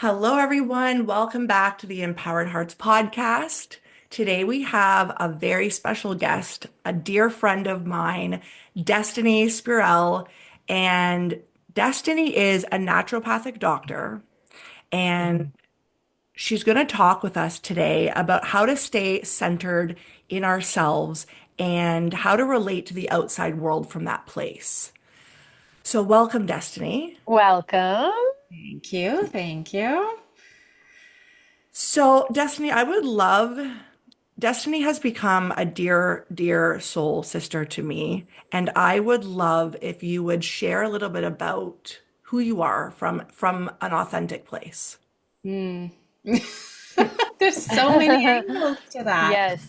Hello, everyone. Welcome back to the Empowered Hearts podcast. Today we have a very special guest, a dear friend of mine, Destiny Spurrell. And Destiny is a naturopathic doctor, and she's going to talk with us today about how to stay centered in ourselves and how to relate to the outside world from that place. So, welcome, Destiny. Welcome. Thank you. Thank you. So, Destiny, Destiny has become a dear, dear soul sister to me, and I would love if you would share a little bit about who you are from an authentic place. Hmm. There's so many angles to that. Yes.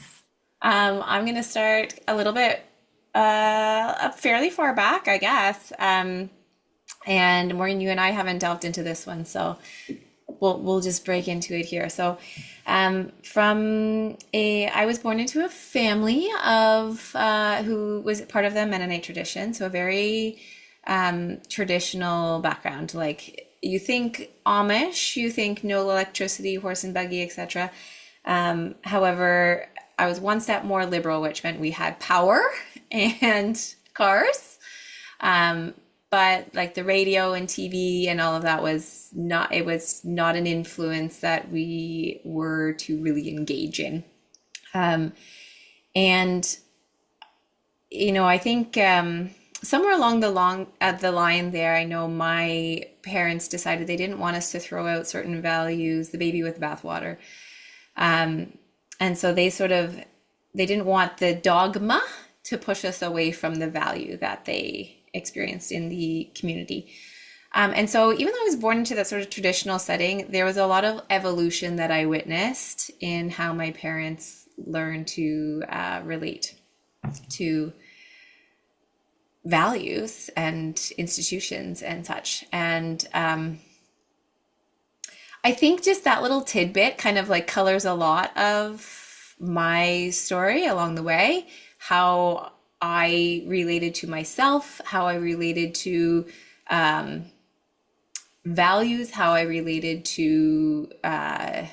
I'm going to start a little bit fairly far back, I guess. And Maureen, you and I haven't delved into this one, so we'll just break into it here. So, I was born into a family of who was part of the Mennonite tradition, so a very traditional background. Like you think Amish, you think no electricity, horse and buggy, etc. However, I was one step more liberal, which meant we had power and cars. But like the radio and TV and all of that it was not an influence that we were to really engage in. Um, and I think somewhere along the line there, I know my parents decided they didn't want us to throw out certain values, the baby with bathwater. And so they didn't want the dogma to push us away from the value that they experienced in the community. And so even though I was born into that sort of traditional setting, there was a lot of evolution that I witnessed in how my parents learned to relate to values and institutions and such. And I think just that little tidbit kind of like colors a lot of my story along the way, how I related to myself, how I related to values, how I related to, I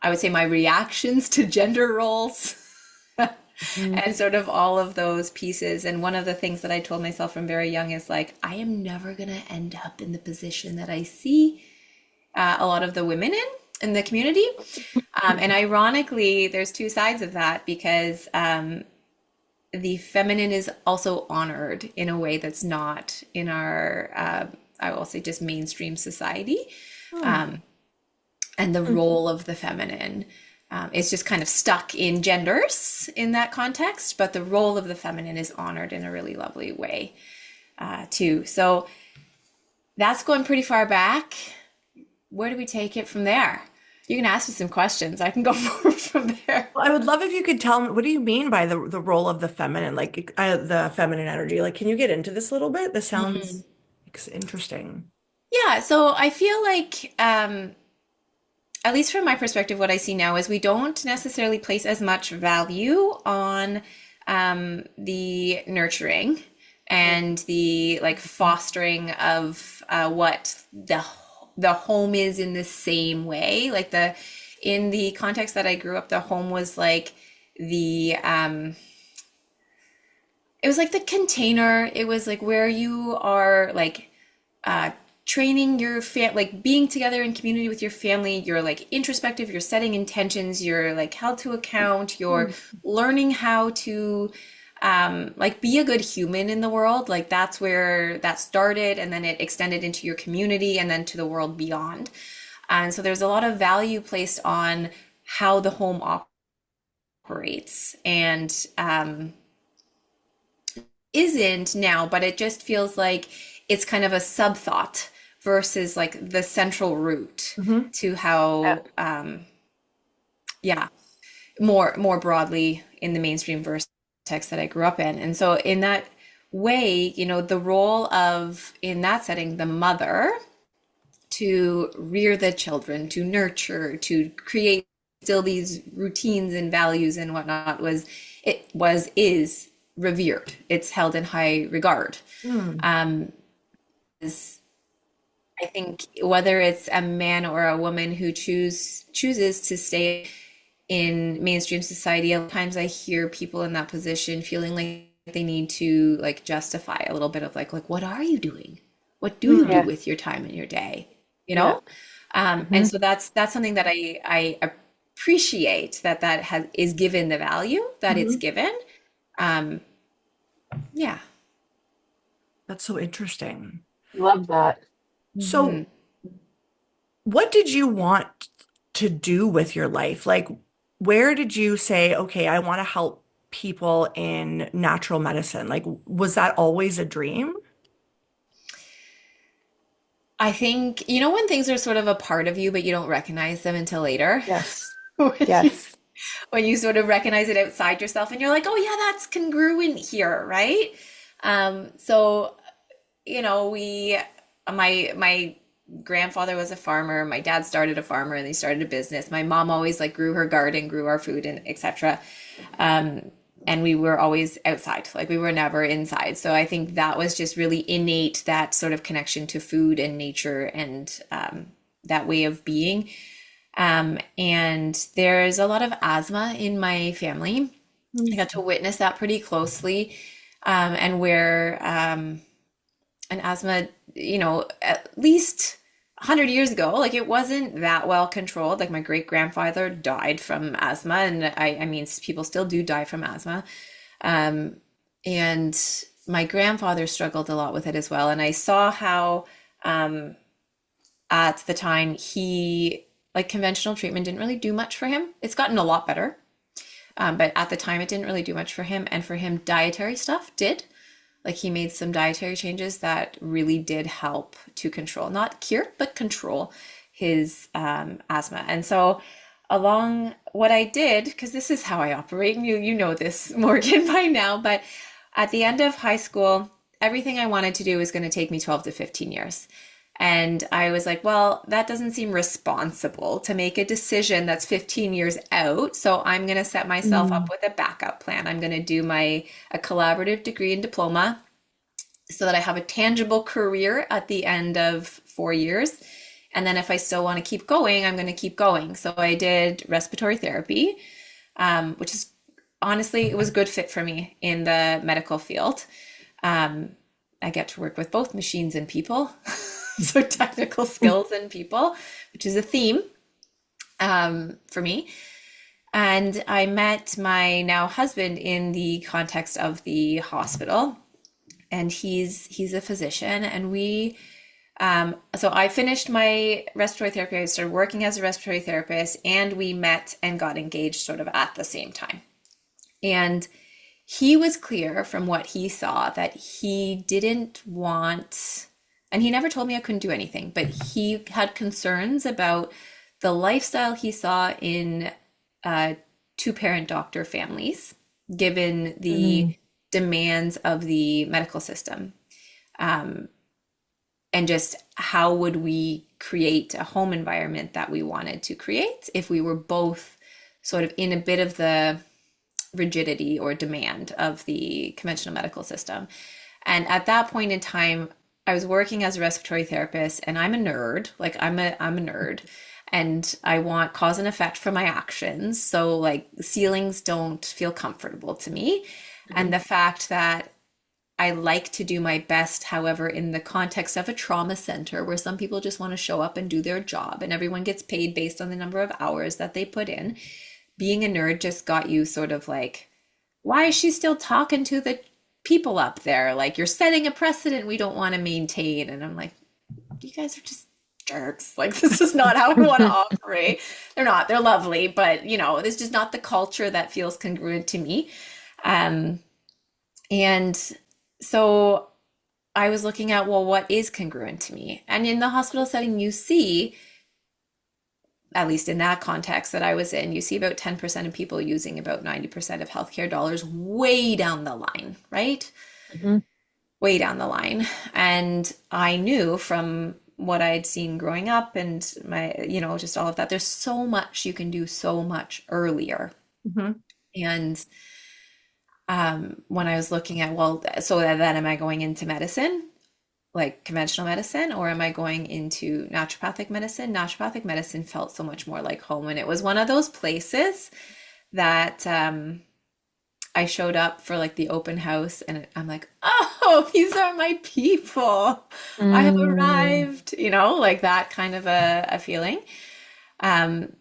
would say, my reactions to gender roles. And sort of all of those pieces. And one of the things that I told myself from very young is like, I am never going to end up in the position that I see a lot of the women in the community. And ironically, there's two sides of that because the feminine is also honored in a way that's not in our, I will say, just mainstream society. And the role of the feminine is just kind of stuck in genders in that context, but the role of the feminine is honored in a really lovely way too. So that's going pretty far back. Where do we take it from there? You can ask me some questions. I can go forward from there. Well, I would love if you could tell me, what do you mean by the role of the feminine, like the feminine energy? Like, can you get into this a little bit? This sounds interesting. Yeah, so I feel like, at least from my perspective, what I see now is we don't necessarily place as much value on the nurturing and the like fostering of what the home is in the same way. Like in the context that I grew up, the home was like the it was like the container. It was like where you are like training your like being together in community with your family. You're like introspective, you're setting intentions, you're like held to account, you're learning how to like be a good human in the world. Like that's where that started, and then it extended into your community and then to the world beyond. And so there's a lot of value placed on how the home operates and isn't now, but it just feels like it's kind of a sub thought versus like the central root to how yeah, more broadly in the mainstream verse text that I grew up in. And so in that way, the role of, in that setting, the mother to rear the children, to nurture, to create still these routines and values and whatnot is revered. It's held in high regard. Hmm. I think whether it's a man or a woman who chooses to stay in mainstream society, a lot of times I hear people in that position feeling like they need to like justify a little bit of like what are you doing? What do you do Mm, with Yes. your time and your day? You Yeah. know? And Hmm. so that's something that I appreciate that has is given the value that it's mhm. given. Um, yeah. That's so interesting. Love that. Hmm. So, what did you want to do with your life? Like, where did you say, okay, I want to help people in natural medicine? Like, was that always a dream? I think, you know, when things are sort of a part of you, but you don't recognize them until later. Yes. When you, Yes. when you sort of recognize it outside yourself and you're like, oh yeah, that's congruent here, right? So, you know, my grandfather was a farmer. My dad started a farmer and they started a business. My mom always like grew her garden, grew our food and etc. And we were always outside, like we were never inside. So I think that was just really innate, that sort of connection to food and nature and that way of being. And there's a lot of asthma in my family. I got to witness that pretty closely. And where an asthma, you know, at least 100 years ago, like it wasn't that well controlled. Like my great grandfather died from asthma, and I mean, people still do die from asthma. Um, and my grandfather struggled a lot with it as well. And I saw how at the time he, like conventional treatment didn't really do much for him. It's gotten a lot better. But at the time, it didn't really do much for him. And for him, dietary stuff did. Like he made some dietary changes that really did help to control, not cure, but control his asthma. And so, along what I did, because this is how I operate, and you know this, Morgan, by now, but at the end of high school, everything I wanted to do was going to take me 12 to 15 years. And I was like, well, that doesn't seem responsible to make a decision that's 15 years out. So I'm going to set myself up Mm, with a backup plan. I'm going to do my a collaborative degree and diploma so that I have a tangible career at the end of 4 years. And then if I still want to keep going, I'm going to keep going. So I did respiratory therapy, which is honestly, it was a good fit for me in the medical field. Um, I get to work with both machines and people, so technical skills and people, which is a theme for me. And I met my now husband in the context of the hospital, and he's a physician, and we so I finished my respiratory therapy. I started working as a respiratory therapist, and we met and got engaged sort of at the same time. And he was clear from what he saw that he didn't want, and he never told me I couldn't do anything, but he had concerns about the lifestyle he saw in two-parent doctor families, given the Mm. demands of the medical system. And just how would we create a home environment that we wanted to create if we were both sort of in a bit of the rigidity or demand of the conventional medical system. And at that point in time, I was working as a respiratory therapist, and I'm a nerd. Like I'm a nerd, and I want cause and effect for my actions. So like ceilings don't feel comfortable to me. And Mhm. the fact that I like to do my best, however, in the context of a trauma center where some people just want to show up and do their job and everyone gets paid based on the number of hours that they put in. Being a nerd just got you sort of like, why is she still talking to the people up there? Like, you're setting a precedent we don't want to maintain. And I'm like, you guys are just jerks. Like, this is not how I want to operate. They're not, they're lovely, but you know, it's just not the culture that feels congruent to me. Um, and so I was looking at, well, what is congruent to me? And in the hospital setting, you see, at least in that context that I was in, you see about 10% of people using about 90% of healthcare dollars way down the line, right? Mhm. Way down the line. And I knew from what I'd seen growing up and my, you know, just all of that, there's so much you can do so much earlier. mhm. And when I was looking at, well, so then am I going into medicine? like conventional medicine, or am I going into naturopathic medicine? Naturopathic medicine felt so much more like home. And it was one of those places that I showed up for like the open house and I'm like, oh, these are my people. I have Mm. arrived, like that kind of a feeling. Um,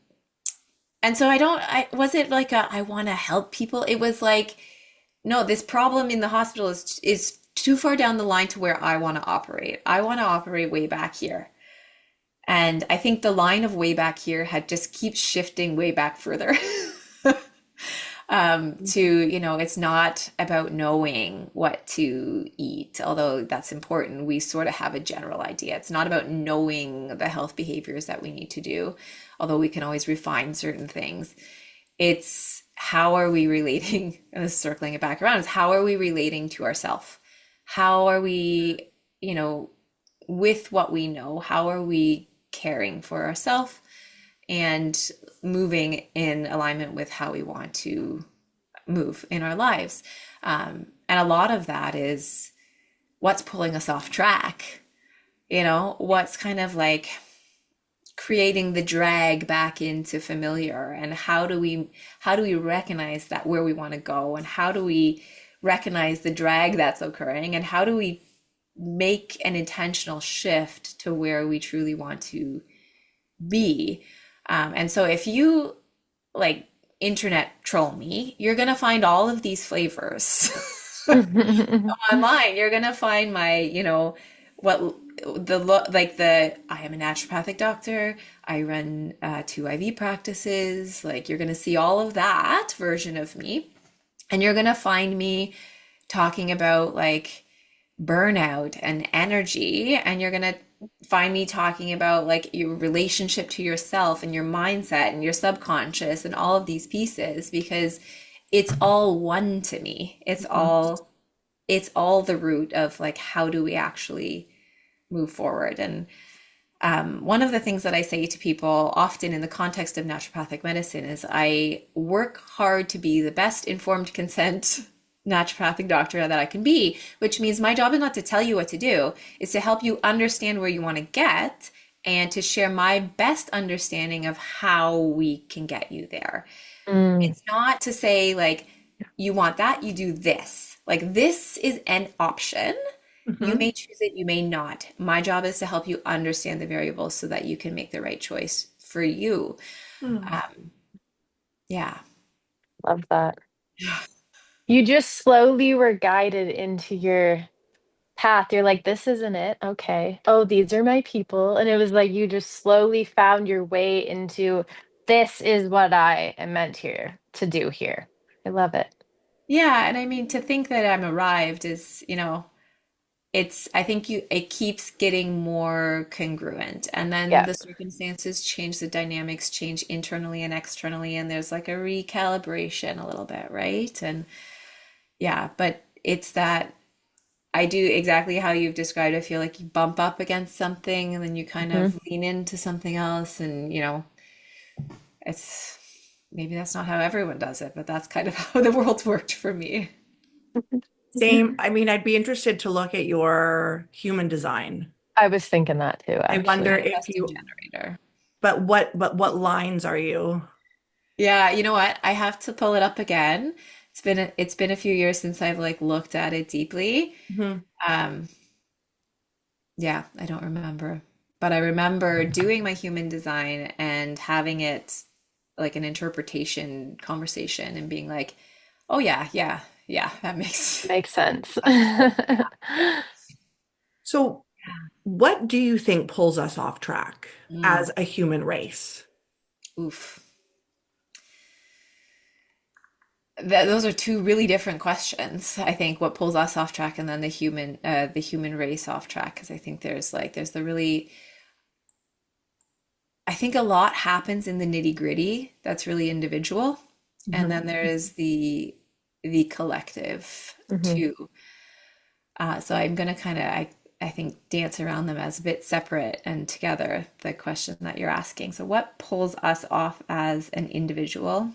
and so I was it like I want to help people? It was like, no, this problem in the hospital is too far down the line to where I want to operate. I want to operate way back here. And I think the line of way back here had just keeps shifting way back further. To, it's not about knowing what to eat, although that's important. We sort of have a general idea. It's not about knowing the health behaviors that we need to do, although we can always refine certain things. It's how are we relating, and this is circling it back around, is how are we relating to ourselves? How are we, with what we know, how are we caring for ourselves and moving in alignment with how we want to move in our lives? And a lot of that is what's pulling us off track, what's kind of like creating the drag back into familiar, and how do we recognize that where we want to go, and how do we recognize the drag that's occurring, and how do we make an intentional shift to where we truly want to be. And so if you like internet troll me, you're gonna find all of these flavors online. You're gonna find my, what the like the I am a naturopathic doctor. I run 2 IV practices. Like you're gonna see all of that version of me, and you're gonna find me talking about like burnout and energy, and you're gonna find me talking about like your relationship to yourself and your mindset and your subconscious and all of these pieces, because it's all one to me. It's all the root of like how do we actually move forward. And one of the things that I say to people often in the context of naturopathic medicine is I work hard to be the best informed consent naturopathic doctor that I can be, which means my job is not to tell you what to do, it's to help you understand where you want to get and to share my best understanding of how we can get you there. Mm. It's not to say like you want that, you do this. Like this is an option. You Mhm. may choose it, you may not. My job is to help you understand the variables so that you can make the right choice for you. Mm. Um, yeah. Love that. You just slowly were guided into your path. You're like, this isn't it. Okay. Oh, these are my people. And it was like you just slowly found your way into this is what I am meant here to do here. I love it. Yeah, and I mean to think that I'm arrived is, I think it keeps getting more congruent. And then Yeah. the circumstances change, the dynamics change internally and externally, and there's like a recalibration a little bit, right? And yeah, but it's that I do exactly how you've described. I feel like you bump up against something and then you kind Hmm. of lean into something else, and it's maybe that's not how everyone does it, but that's kind of how the world's worked for me. Same. I mean, I'd be interested to look at your human design. I was thinking that too, I wonder actually. if Manifesting you, generator. but what lines are you? Yeah, you know what? I have to pull it up again. It's been a few years since I've like looked at it deeply. Mhm. Um, yeah, I don't remember. But I remember doing my human design and having it like an interpretation conversation and being like, "Oh yeah, yeah, yeah, that makes Makes sense. So, what do you think pulls us off track mm, as a human race? oof." Those are two really different questions. I think what pulls us off track and then the human race off track, because I think there's the really I think a lot happens in the nitty gritty that's really individual. And Mhm. then there is the collective Hmm. too. So I'm gonna kind of I think dance around them as a bit separate and together, the question that you're asking. So what pulls us off as an individual?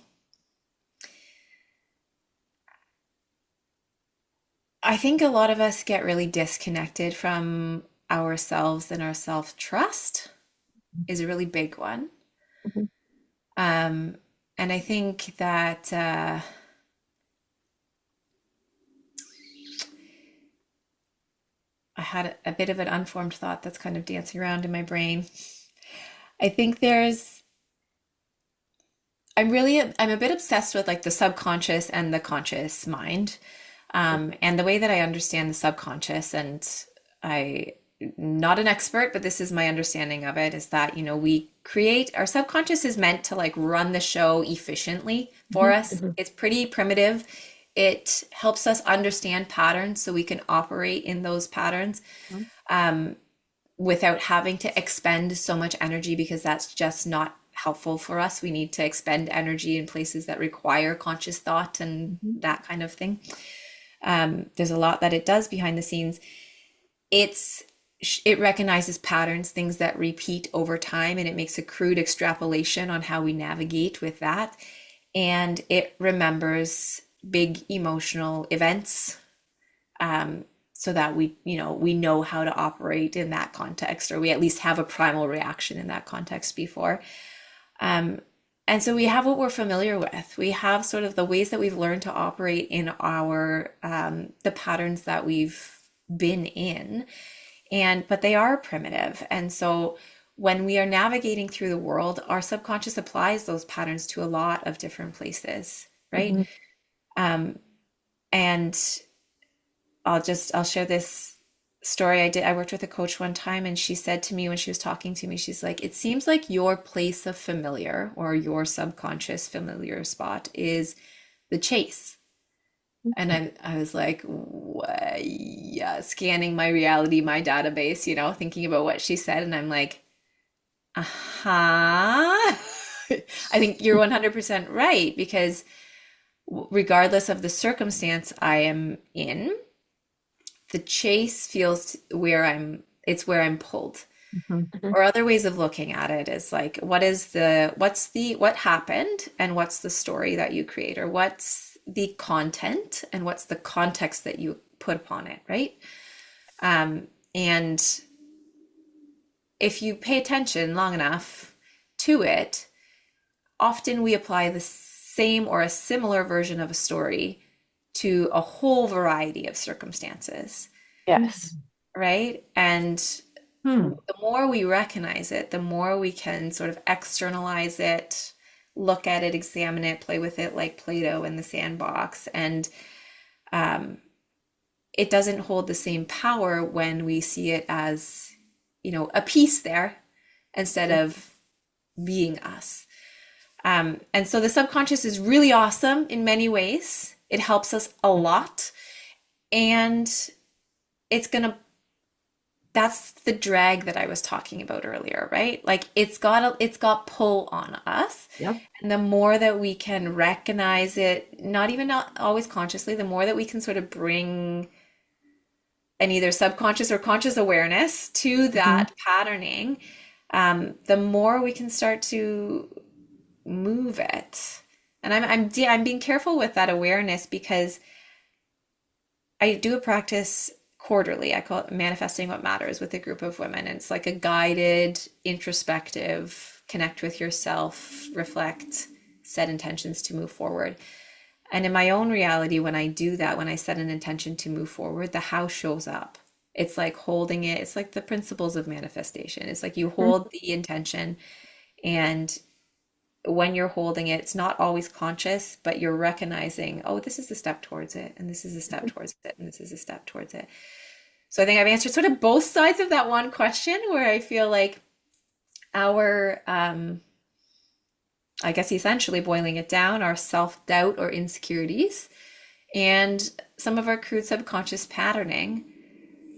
I think a lot of us get really disconnected from ourselves, and our self-trust is a really big one. Mhm. Um, and I think that I had a bit of an unformed thought that's kind of dancing around in my brain. I think I'm a bit obsessed with like the subconscious and the conscious mind. And the way that I understand the subconscious, and I'm not an expert, but this is my understanding of it, is that, we create our subconscious is meant to like run the show efficiently for Mhm. us. Mhm. It's pretty primitive. It helps us understand patterns so we can operate in those patterns without having to expend so much energy, because that's just not helpful for us. We need to expend energy in places that require conscious thought and Mhm. that kind of thing. There's a lot that it does behind the scenes. It's it recognizes patterns, things that repeat over time, and it makes a crude extrapolation on how we navigate with that. And it remembers big emotional events, so that we know how to operate in that context, or we at least have a primal reaction in that context before. And so we have what we're familiar with. We have sort of the ways that we've learned to operate in our the patterns that we've been in, but they are primitive. And so when we are navigating through the world, our subconscious applies those patterns to a lot of different places, right? Mhm. And I'll share this story. I worked with a coach one time, and she said to me when she was talking to me, she's like, it seems like your place of familiar, or your subconscious familiar spot, is the chase. And I was like, what? Yeah, scanning my reality, my database, thinking about what she said. And I'm like, uh-huh. I think you're 100% right, because regardless of the circumstance I am in, the chase feels where I'm pulled. Mhm. Mhm. Or other ways of looking at it is like, what happened, and what's the story that you create, or what's the content, and what's the context that you put upon it, right? And if you pay attention long enough to it, often we apply the same or a similar version of a story to a whole variety of circumstances, Yes. right? And Hmm. the more we recognize it, the more we can sort of externalize it, look at it, examine it, play with it like Play-Doh in the sandbox. And it doesn't hold the same power when we see it as, a piece there instead of being us. And so the subconscious is really awesome in many ways. It helps us a lot. And it's going to that's the drag that I was talking about earlier, right? Like it's got pull on us. Yep. And the more that we can recognize it, not always consciously, the more that we can sort of bring an either subconscious or conscious awareness to Mhm. that patterning, the more we can start to move it. And I'm being careful with that awareness, because I do a practice quarterly. I call it Manifesting What Matters, with a group of women. And it's like a guided, introspective, connect with yourself, reflect, set intentions to move forward. And in my own reality, when I do that, when I set an intention to move forward, the how shows up. It's like holding it. It's like the principles of manifestation. It's like you Mhm. hold the intention, and when you're holding it, it's not always conscious, but you're recognizing, oh, this is a step towards it, and this is a step towards it, and this is a step towards it. So I think I've answered sort of both sides of that one question, where I feel like our, I guess essentially boiling it down, our self-doubt or insecurities, and some of our crude subconscious patterning,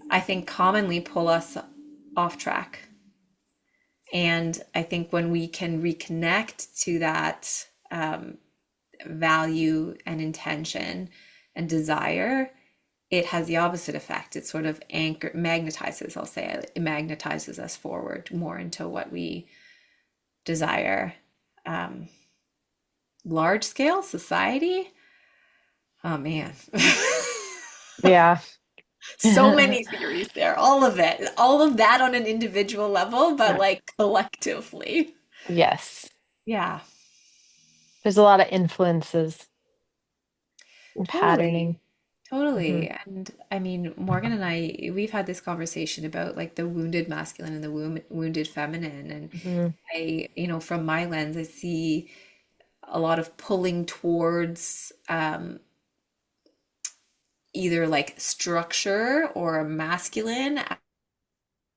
I think commonly pull us off track. And I think when we can reconnect to that value and intention and desire, it has the opposite effect. It sort of magnetizes, I'll say, it magnetizes us forward more into what we desire. Um, Large scale society, oh man. Yeah. So many theories there, all of it, all of that on an individual level, but Yeah. like collectively. Yes. Yeah, There's a lot of influences and patterning. totally. Hmm. Totally. And I mean, Morgan and I, we've had this conversation about like the wounded masculine and the wounded feminine. And Hmm. from my lens, I see a lot of pulling towards either like structure or masculine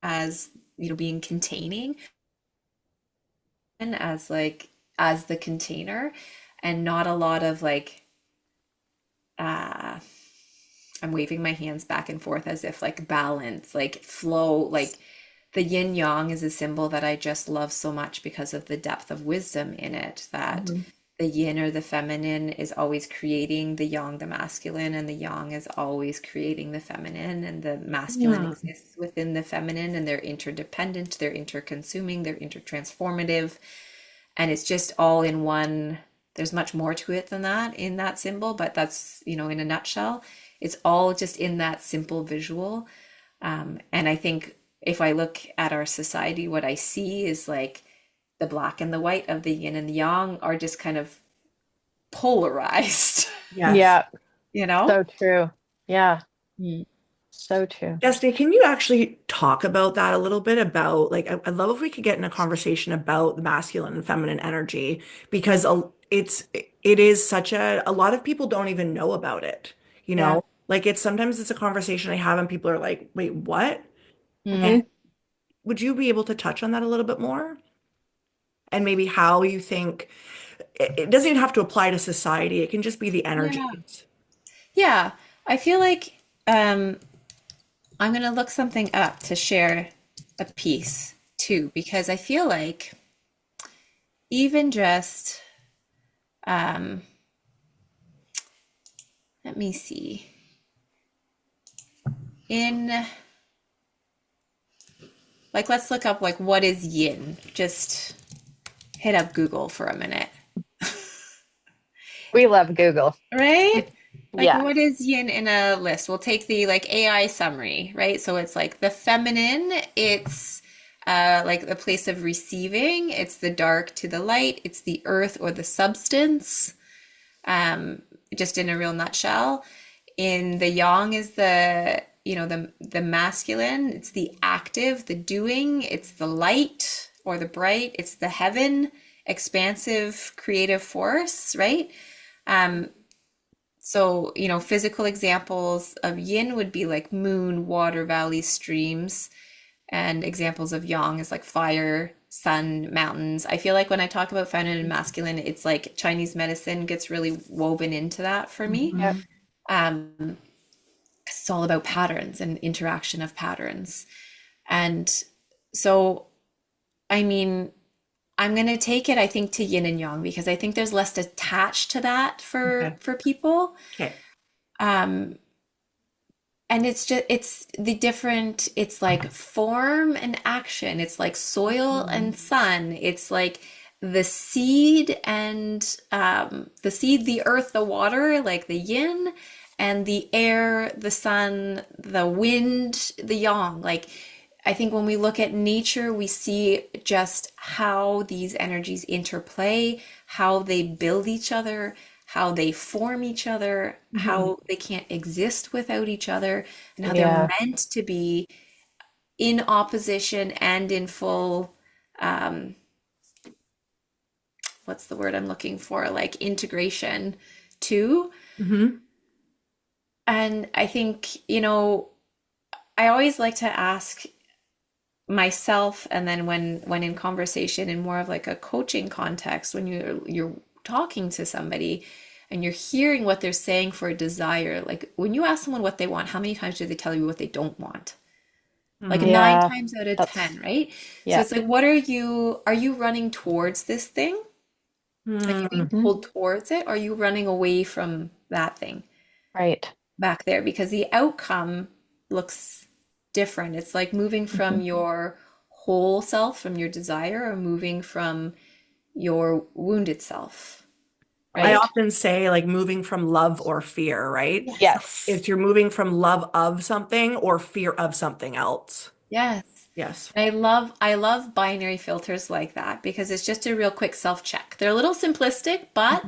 as, being containing and as the container, and not a lot of like, uh, I'm waving my hands back and forth as if like balance, like flow, like the yin yang is a symbol that I just love so much because of the depth of wisdom in it, that Hmm. the yin or the feminine is always creating the yang, the masculine, and the yang is always creating the feminine, and the masculine Yeah. exists within the feminine, and they're interdependent, they're interconsuming, they're intertransformative, and it's just all in one. There's much more to it than that in that symbol, but that's, in a nutshell, it's all just in that simple visual. And I think if I look at our society, what I see is like the black and the white of the yin and the yang are just kind of polarized, Yes. Yeah. you know? So true. Yeah. Mm. So true. Destiny, can you actually talk about that a little bit about like I'd love if we could get in a conversation about the masculine and feminine energy because it is such a lot of people don't even know about it, you Yeah. know? Like it's a conversation I have and people are like, "Wait, what?" And Hmm. would you be able to touch on that a little bit more? And maybe how you think it doesn't even have to apply to society. It can just be the Yeah. energies. Yeah. I feel like I'm going to look something up to share a piece too, because I feel like even just, um, let me see, in like, let's look up like what is yin? Just hit up Google for a minute. We love Google. Right? Like, Yeah. what is yin in a list? We'll take the like AI summary, right? So it's like the feminine, it's like the place of receiving, it's the dark to the light, it's the earth or the substance, um, just in a real nutshell. In the yang is the masculine, it's the active, the doing, it's the light or the bright, it's the heaven, expansive, creative force, right? Um, so, physical examples of yin would be like moon, water, valleys, streams, and examples of yang is like fire, sun, mountains. I feel like when I talk about feminine and masculine, it's like Chinese medicine gets really woven into that for me. Yep. Mhm. 'Cause it's all about patterns and interaction of patterns. And so, I mean, I'm going to take it, I think, to yin and yang because I think there's less attached to that Okay. for people. Okay. Um, and it's the different, it's like form and action. It's like soil and Mhm. sun. It's like the seed and the seed, the earth, the water, like the yin, and the air, the sun, the wind, the yang. Like I think when we look at nature, we see just how these energies interplay, how they build each other, how they form each other, Mhm. how they can't exist without each other, and how they're Yeah. meant to be in opposition and in full, um, what's the word I'm looking for? Like integration too. Mhm. And I think, I always like to ask myself, and then when in conversation in more of like a coaching context, when you're talking to somebody and you're hearing what they're saying for a desire, like when you ask someone what they want, how many times do they tell you what they don't want? Like Mhm. nine Yeah. times out of That's, 10, right? So yeah. it's like, are you running towards this thing? Are you being Mhm. Hmm. pulled towards it? Or are you running away from that thing Right. back there? Because the outcome looks different. It's like moving from Hmm. your whole self, from your desire, or moving from your wounded self. I right? often say like moving from love or fear, right? Yes. So Yes. if you're moving from love of something or fear of something else. Yes. Yes. I love binary filters like that because it's just a real quick self-check. They're a little simplistic, but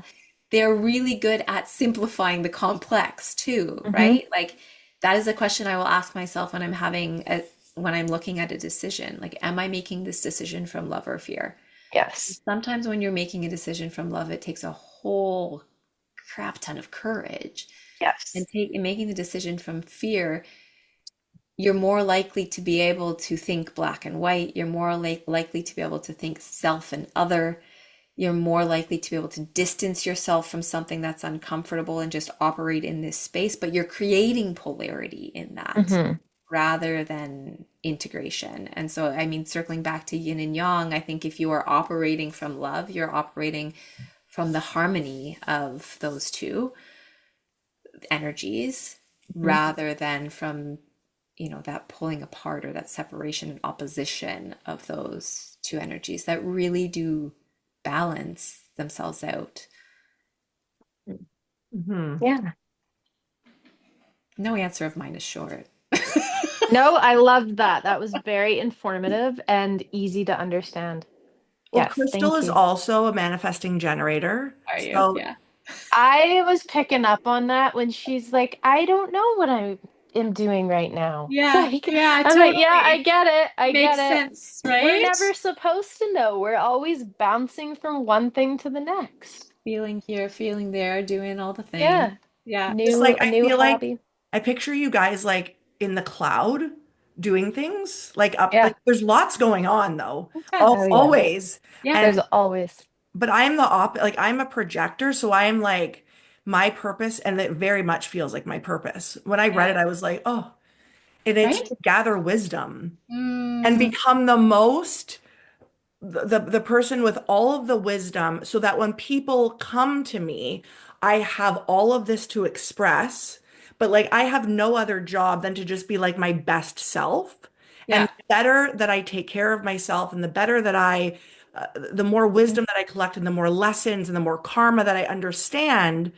they're really good at simplifying the complex too, Hmm. right? Like that is a question I will ask myself when I'm looking at a decision. Like, am I making this decision from love or fear? Yes. Sometimes when you're making a decision from love, it takes a whole crap ton of courage. Yes. And making the decision from fear, you're more likely to be able to think black and white. You're more likely to be able to think self and other. You're more likely to be able to distance yourself from something that's uncomfortable and just operate in this space. But you're creating polarity in that Hmm. rather than integration. And so, I mean, circling back to yin and yang, I think if you are operating from love, you're operating from the harmony of those two energies Hmm. rather than from that pulling apart or that separation and opposition of those two energies that really do balance themselves out. Hmm. Yeah. No answer of mine is short. No, I loved that. That was very informative and easy to understand. Well, Yes, Krystle thank is you. also a manifesting generator. Are you? So, Yeah. I was picking up on that when she's like, I don't know what I am doing right now. Yeah. Like, Yeah, I'm like, yeah, I totally. get it. I get Makes it. sense, We're right? never supposed to know. We're always bouncing from one thing to the next. Feeling here, feeling there, doing all the things. Yeah. Yeah. just like A I new feel like hobby. I picture you guys like in the cloud doing things like up Yeah. like there's lots going on though. Okay. Oh yeah. Always. Yeah. There's And always. but I'm the like I'm a projector, so I'm like my purpose and it very much feels like my purpose. When I read Yeah. it, I was like, oh, and it's Right? to gather wisdom and Mm, become the most the person with all of the wisdom so that when people come to me, I have all of this to express, but like I have no other job than to just be like my best self. And yeah. the better that I take care of myself and the better that the more wisdom that I collect and the more lessons and the more karma that I understand,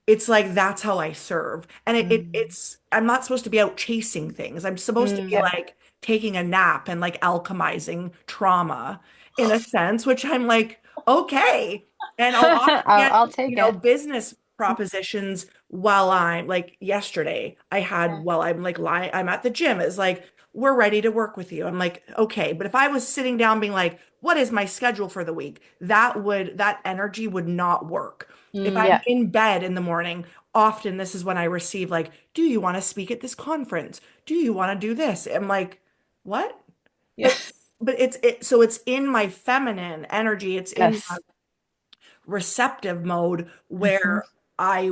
it's like that's how I serve. And Mm, I'm not supposed to be out chasing things. I'm supposed to be Yeah. mm. like taking a nap and like alchemizing trauma in a sense, which I'm like, okay. And I'll often get, I'll take it. business propositions while I'm like yesterday, I had Yeah. while I'm like lying, I'm at the gym. It's like, we're ready to work with you. I'm like, okay. But if I was sitting down being like, what is my schedule for the week? That energy would not work. If Mm, I'm Yeah. in bed in the morning, often this is when I receive like, do you want to speak at this conference? Do you want to do this? I'm like, what? yeah. But so it's in my feminine energy, it's in a Yes. receptive mode Hmm. where I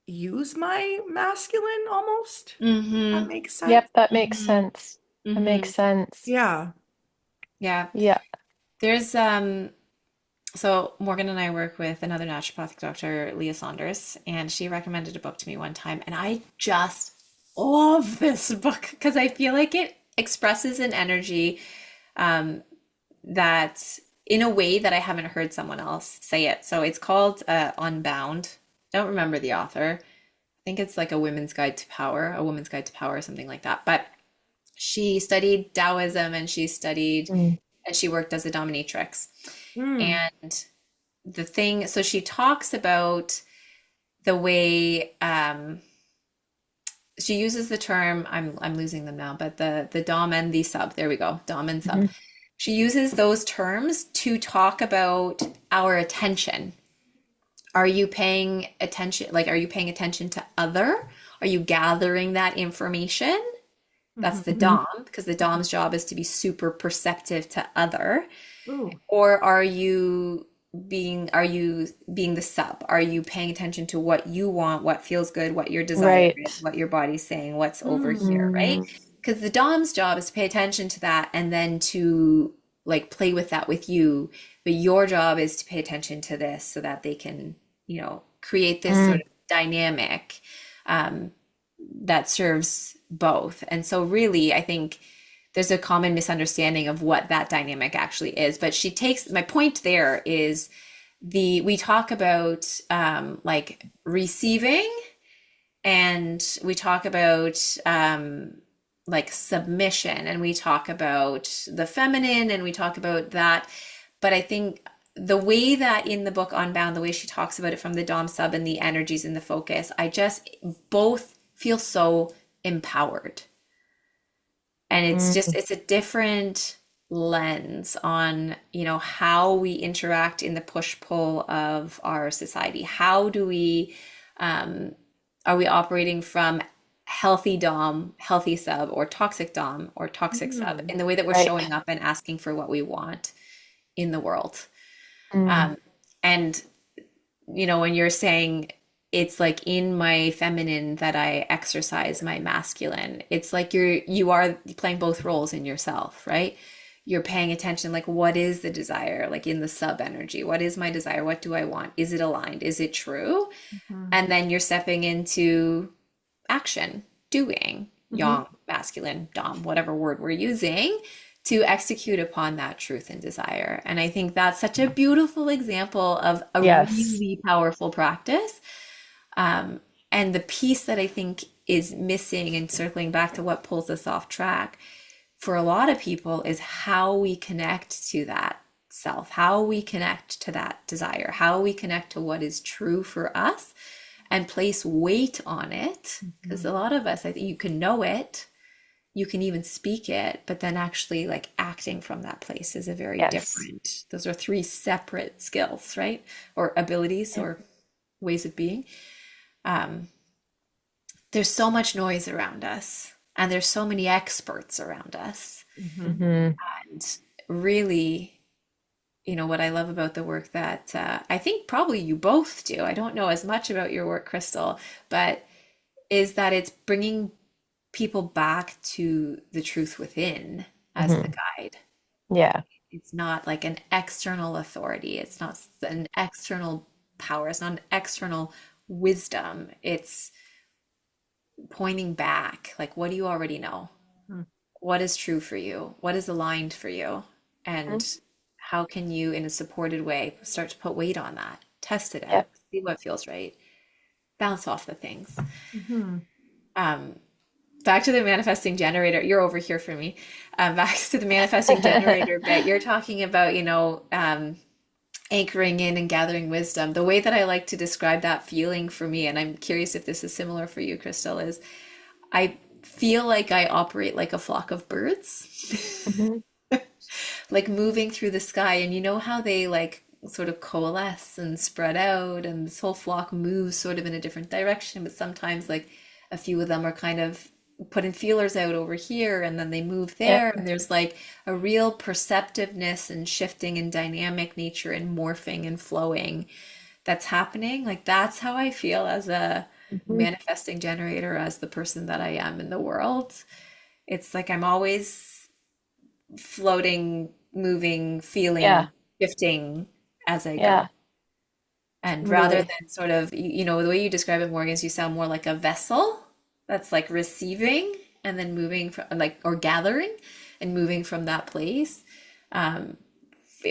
use my masculine almost. That Mm-hmm. makes sense. Yep, that makes Mm-hmm. sense. That Mm-hmm. makes sense. Yeah. Yeah. Yeah. There's so Morgan and I work with another naturopathic doctor, Leah Saunders, and she recommended a book to me one time, and I just love this book because I feel like it expresses an energy um, that in a way that I haven't heard someone else say it. So it's called Unbound. Don't remember the author. I think it's like a women's guide to power, a woman's guide to power, something like that. But she studied Taoism Mm. and she worked as a dominatrix. Mm. And so she talks about the way she uses the term, I'm losing them now, but the dom and the sub, there we go, dom and sub. Hmm. She uses those terms to talk about our attention. Are you paying attention? Like, are you paying attention to other? Are you gathering that information? That's the Mhm. Hmm. dom, because the dom's job is to be super perceptive to other. Ooh. Or are you being the sub? Are you paying attention to what you want, what feels good, what your desire is, Right. what your body's saying, what's over here, right? Mm. Because the dom's job is to pay attention to that and then to like play with that with you. But your job is to pay attention to this so that they can, create this sort Mm. of dynamic um, that serves both. And so really, I think there's a common misunderstanding of what that dynamic actually is. But my point there is the we talk about like receiving, and we talk about like submission, and we talk about the feminine, and we talk about that. But I think the way that in the book Unbound, the way she talks about it from the Dom sub and the energies and the focus, I just both feel so empowered. And it's just Mm, it's a different lens on, how we interact in the push-pull of our society. How do we are we operating from healthy dom, healthy sub, or toxic dom or toxic sub Mhm. in the way that we're showing right. up and asking for what we want in the world? Mm, And when you're saying it's like in my feminine that I exercise my masculine, it's like you are playing both roles in yourself, right? You're paying attention, like, what is the desire, like in the sub energy? What is my desire? What do I want? Is it aligned? Is it true? Mhm. And then you're stepping into action, doing, Mhm. yang, masculine, dom, whatever word we're using, to execute upon that truth and desire. And I think that's such a beautiful example of a yes. really powerful practice. Um, and the piece that I think is missing, and circling back to what pulls us off track for a lot of people, is how we connect to that self, how we connect to that desire, how we connect to what is true for us and place weight on it. Because Mhm. a lot of us, I think you can know it, you can even speak it, but then actually like acting from that place is a very Yes. different, those are three separate skills, right? Or abilities Yeah. or ways of being. Um, there's so much noise around us, and there's so many experts around us. Mhm. Hmm. And really, what I love about the work that I think probably you both do, I don't know as much about your work, Krystle, but is that it's bringing people back to the truth within as the Hmm. guide. Yeah. It's not like an external authority. It's not an external power. It's not an external wisdom. It's pointing back. Like, what do you already know? Mhm. What is true for you? What is aligned for you? Mhm. And how can you, in a supported way, start to put weight on that? Test it out, Yep. see what feels right, bounce off the things. Mhm. Um, Back to the manifesting generator. You're over here for me. Back to the manifesting generator bit. You're talking about, anchoring in and gathering wisdom. The way that I like to describe that feeling for me, and I'm curious if this is similar for you, Krystle, is I feel like I operate like a flock of birds, Hmm. like moving through the sky. And you know how they like sort of coalesce and spread out, and this whole flock moves sort of in a different direction, but sometimes like a few of them are kind of putting feelers out over here, and then they move Yep. there, and there's like a real perceptiveness and shifting and dynamic nature and morphing and flowing that's happening. Like that's how I feel as a Hmm. manifesting generator, as the person that I am in the world. It's like I'm always floating, moving, Yeah. feeling, shifting as I go. Yeah. And rather Totally. than sort of, the way you describe it, Morgan, is you sound more like a vessel that's like receiving and then moving from, like, or gathering and moving from that place. Um,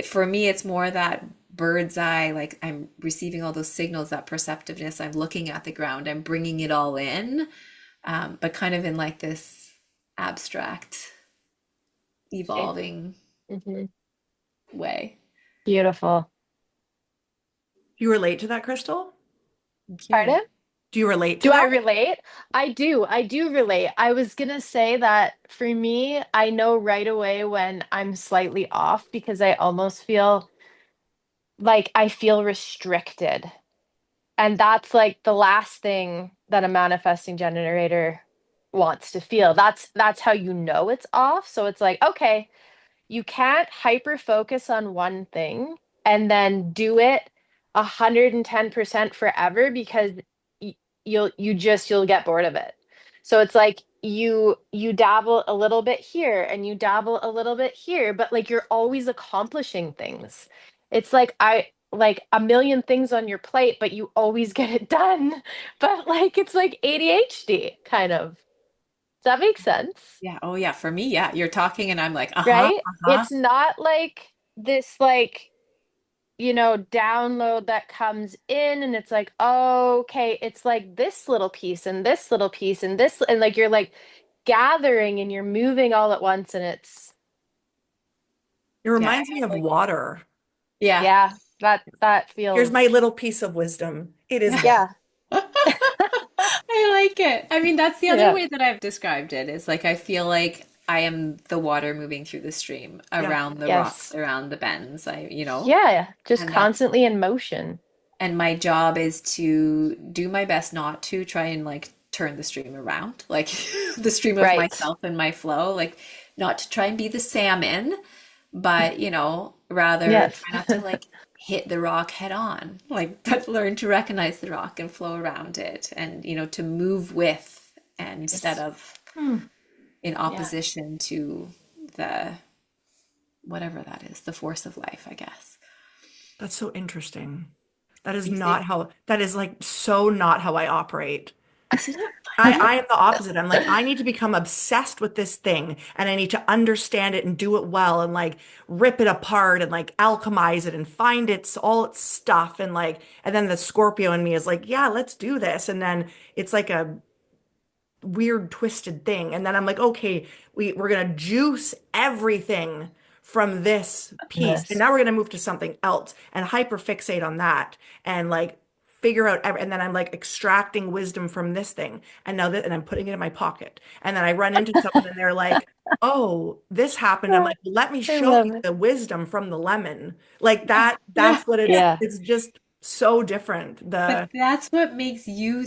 for me, it's more that bird's eye, like I'm receiving all those signals, that perceptiveness. I'm looking at the ground, I'm bringing it all in, but kind of in like this abstract, evolving Hmm. way. Beautiful. Do you relate to that, Crystal? I'm curious. Pardon? Do you relate to Do I that? relate? I do. I do relate. I was gonna say that for me, I know right away when I'm slightly off because I almost feel like I feel restricted. And that's like the last thing that a manifesting generator wants to feel. That's how you know it's off. So it's like, okay, you can't hyper focus on one thing and then do it 110% forever because you'll get bored of it. So it's like you dabble a little bit here and you dabble a little bit here, but like you're always accomplishing things. It's like I like a million things on your plate, but you always get it done. But like it's like ADHD kind of. Does that make sense? Yeah. Oh, yeah. For me, yeah. You're talking, and I'm like, uh huh, Right? uh huh. It's not like this like download that comes in, and it's like, oh, okay, it's like this little piece and this little piece and this, and like you're like gathering and you're moving all at once, and it's It Yeah. reminds me of water. Yeah. yeah, that Here's feels my little piece of wisdom. It is water. yeah. I like it. I mean, that's the other Yeah. way that I've described it is like I feel like I am the water moving through the stream, Yeah. around the rocks, Yes. around the bends. Yeah, just And that's constantly in motion. and my job is to do my best not to try and like turn the stream around, like the stream of Right. myself and my flow, like not to try and be the salmon, but rather Yes. try not to like hit the rock head on, like but learn to recognize the rock and flow around it and to move with and instead Yes. of Hmm. in Yeah. opposition to the whatever that is, the force of life, I guess. That's so interesting. You think, That is like so not how I operate. isn't it I, funny? I am the opposite. I'm like, I need to become obsessed with this thing and I need to understand it and do it well and like rip it apart and like alchemize it and find all its stuff and then the Scorpio in me is like, yeah, let's do this. And then it's like a weird twisted thing. And then I'm like, okay, we're gonna juice everything from this piece. And This. now we're gonna move to something else and hyperfixate on that and like figure out and then I'm like extracting wisdom from this thing. And now that and I'm putting it in my pocket. And then I run into someone and they're like, oh, this happened. I'm Oh, like, let me I show you love it. the wisdom from the lemon. Like Yeah, yeah. that's what Yeah. it's just so different. But The that's what makes you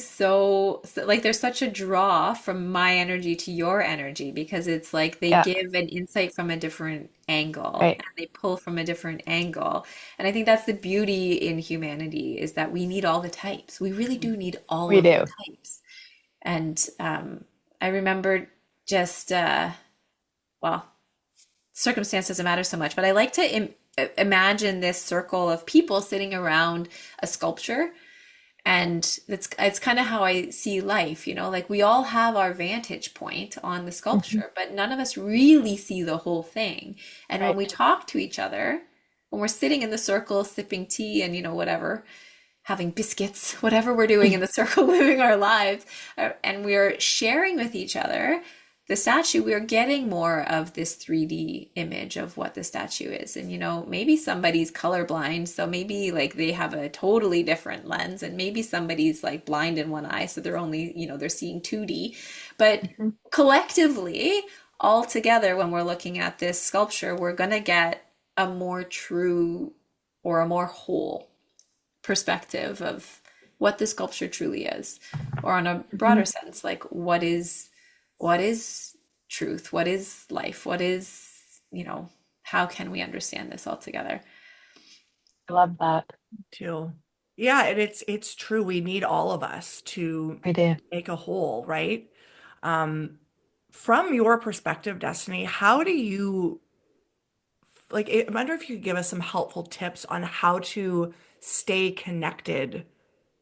like there's such a draw from my energy to your energy because it's like they Yeah. give an insight from a different angle Right. and they pull from a different angle. And I think that's the beauty in humanity is that we need all the types. We really do need all We of the do. types. And I remember just well, circumstance doesn't matter so much, but I like to imagine this circle of people sitting around a sculpture and it's kind of how I see life, like we all have our vantage point on the Mhm. sculpture, but none of us really see the whole thing. And when we Right. talk to each other, when we're sitting in the circle, sipping tea and, whatever, having biscuits, whatever we're doing in the circle, living our lives, and we're sharing with each other the statue, we're getting more of this 3D image of what the statue is. And, maybe somebody's colorblind, so maybe like they have a totally different lens, and maybe somebody's like blind in one eye, so they're only, they're seeing 2D. But Mhm. collectively, all together, when we're looking at this sculpture, we're going to get a more true or a more whole perspective of what the sculpture truly is, or on a broader Mhm. sense, like what is truth, what is life, what is, how can we understand this all together? I love that. too. Yeah, and it's true. We need all of us to We do. make a whole, right? Um, from your perspective, Destiny, how do you I wonder if you could give us some helpful tips on how to stay connected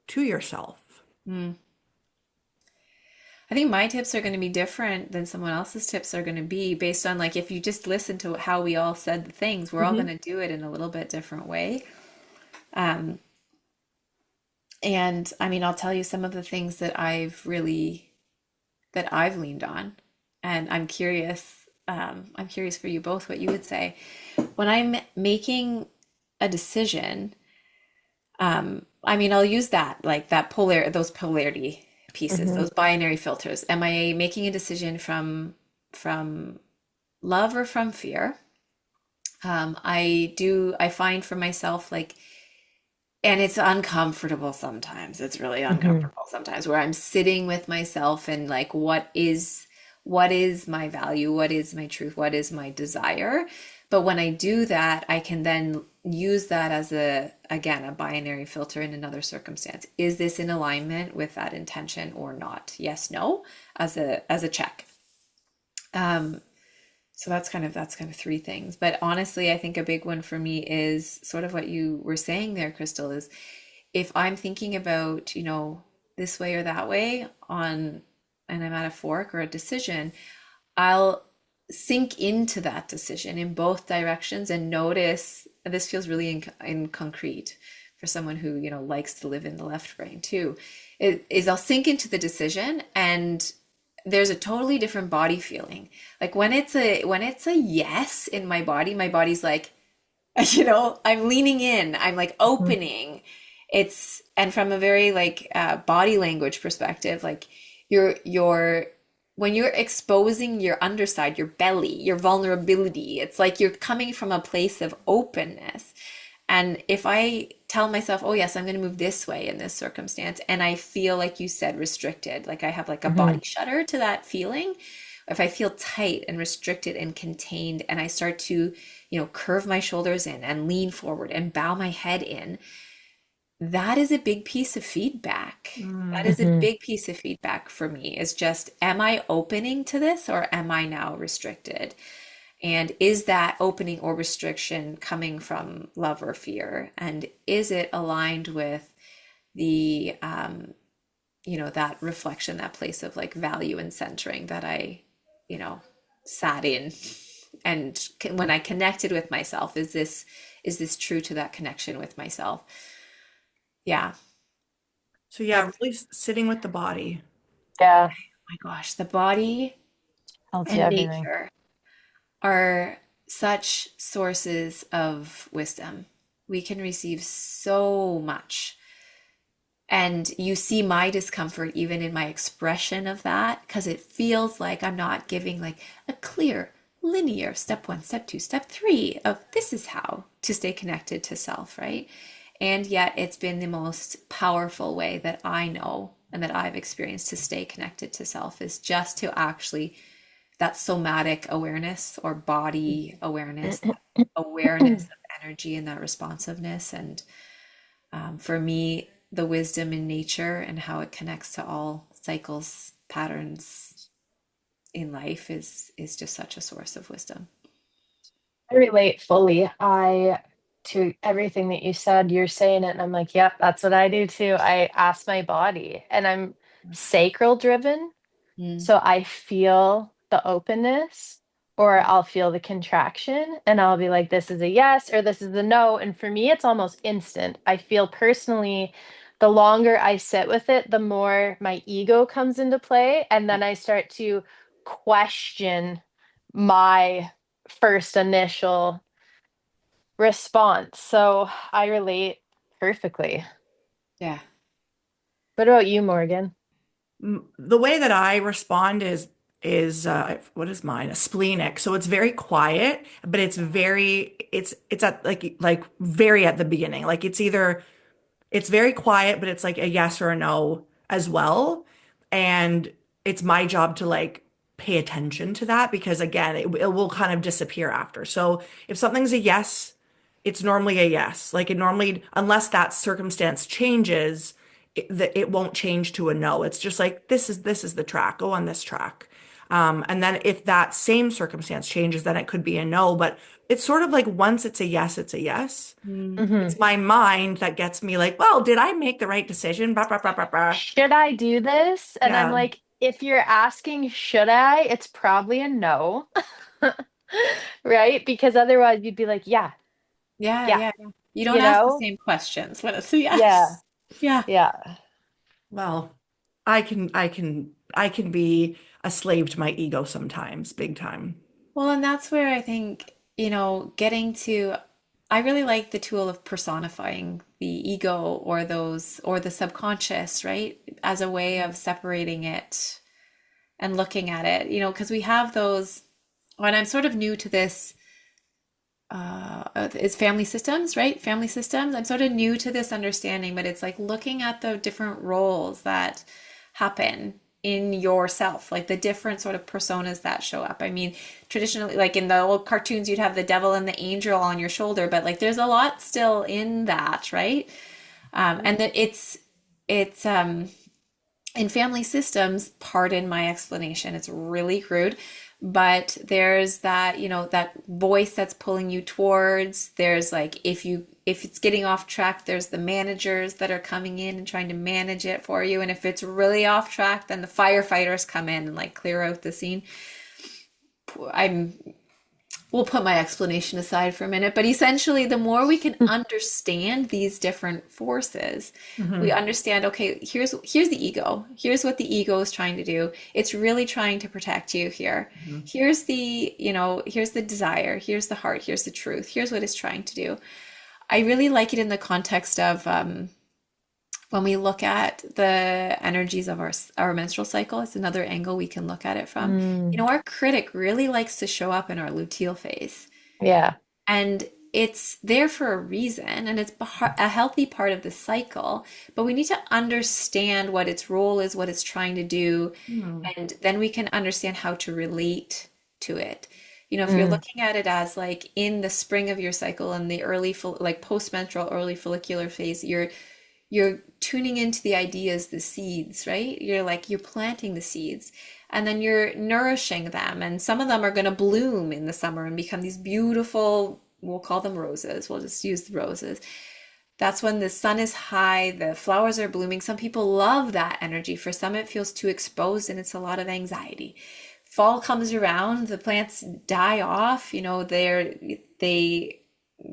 to yourself. Mm. I think my tips are going to be different than someone else's tips are going to be based on like if you just listen to how we all said the things, we're all going Hmm. to do it in a little bit different way. Um, and I mean, I'll tell you some of the things that I've leaned on, and I'm curious. I'm curious for you both what you would say when I'm making a decision. I mean, I'll use that like those polarity pieces, Hmm. those binary filters. Am I making a decision from love or from fear? I find for myself like, and it's uncomfortable sometimes. It's really Hmm. uncomfortable sometimes where I'm sitting with myself and like, what is my value? What is my truth? What is my desire? But when I do that, I can then use that as again, a binary filter in another circumstance. Is this in alignment with that intention or not? Yes, no, as a check. Um, so that's kind of three things. But honestly, I think a big one for me is sort of what you were saying there, Krystle, is if I'm thinking about, this way or that way and I'm at a fork or a decision, I'll sink into that decision in both directions and notice, and this feels really in concrete for someone who, you know, likes to live in the left brain too, is I'll sink into the decision and there's a totally different body feeling. Like when it's a yes in my body's like, you know, I'm leaning in, I'm like Mhm. opening. It's, and from a very like body language perspective, like you're when you're exposing your underside, your belly, your vulnerability, it's like you're coming from a place of openness. And if I tell myself, oh yes, I'm going to move this way in this circumstance, and I feel like you said restricted, like I have like a body Mhm. shudder to that feeling, if I feel tight and restricted and contained, and I start to, you know, curve my shoulders in and lean forward and bow my head in, that is a big piece of feedback. That is a Mhm. big piece of feedback for me is just, am I opening to this or am I now restricted? And is that opening or restriction coming from love or fear? And is it aligned with the, you know, that reflection, that place of like value and centering that I, you know, sat in? And when I connected with myself, is this true to that connection with myself? Yeah, So yeah, that's, really sitting with the body. Yeah, my gosh, the body tells you and everything. nature are such sources of wisdom. We can receive so much. And you see my discomfort even in my expression of that, because it feels like I'm not giving like a clear, linear step one, step two, step three of this is how to stay connected to self, right? And yet it's been the most powerful way that I know and that I've experienced to stay connected to self is just to actually that somatic awareness or body awareness, that awareness of energy and that responsiveness. And for me, the wisdom in nature and how it connects to all cycles, patterns in life is just such a source of wisdom. I relate fully. I to everything that you said, you're saying it, and I'm like, yep, that's what I do too. I ask my body, and I'm sacral driven. Mm, So I feel the openness or I'll feel the contraction and I'll be like, this is a yes or this is a no. And for me, it's almost instant. I feel personally, the longer I sit with it, the more my ego comes into play. And then I start to question my first initial response. So I relate perfectly. yeah. What about you, Morgan? The way that I respond is what is mine? A splenic. So it's very quiet, but it's at like very at the beginning. Like it's very quiet, but it's like a yes or a no as well. And it's my job to like pay attention to that because again, it will kind of disappear after. So if something's a yes, it's normally a yes. Like it normally, unless that circumstance changes, it won't change to a no. It's just like this is the track. Go on this track. And then if that same circumstance changes, then it could be a no. But it's sort of like once it's a yes, it's a yes. Mm, Mhm. It's my mind that gets me like, well, did I make the right decision? Bah, bah, bah, bah, bah. Should I do this? And I'm Yeah. like, if you're asking, should I? It's probably a no. Right? Because otherwise you'd be like, yeah, yeah, yeah, yeah. You don't you ask the know? same questions when it's a Yeah, yes. Yeah. yeah. Well, I can be a slave to my ego sometimes, big time. Well, and that's where I think, you know, getting to, I really like the tool of personifying the ego or those, or the subconscious, right? As a way of separating it and looking at it, you know, because we have those, when I'm sort of new to this, is family systems, right? Family systems. I'm sort of new to this understanding, but it's like looking at the different roles that happen in yourself, like the different sort of personas that show up. I mean, traditionally, like in the old cartoons, you'd have the devil and the angel on your shoulder, but like there's a lot still in that, right? And that it's in family systems, pardon my explanation, it's really crude, but there's that, you know, that voice that's pulling you towards, there's like if it's getting off track, there's the managers that are coming in and trying to manage it for you, and if it's really off track, then the firefighters come in and like clear out the scene. I'm we'll put my explanation aside for a minute, but essentially, the more we can understand these different forces, we Hmm. understand, okay, here's the ego. Here's what the ego is trying to do. It's really trying to protect you here. Hmm. Here's here's the desire. Here's the heart. Here's the truth. Here's what it's trying to do. I really like it in the context of when we look at the energies of our menstrual cycle. It's another angle we can look at it from. You Mm, know, our critic really likes to show up in our luteal phase, yeah. and it's there for a reason, and it's a healthy part of the cycle, but we need to understand what its role is, what it's trying to do, Hmm. and then we can understand how to relate to it. You know, if you're Mm, looking at it as like in the spring of your cycle and the like post-menstrual early follicular phase, you're tuning into the ideas, the seeds, right? You're planting the seeds, and then you're nourishing them. And some of them are going to bloom in the summer and become these beautiful, we'll call them roses. We'll just use the roses. That's when the sun is high, the flowers are blooming. Some people love that energy. For some, it feels too exposed and it's a lot of anxiety. Fall comes around, the plants die off, they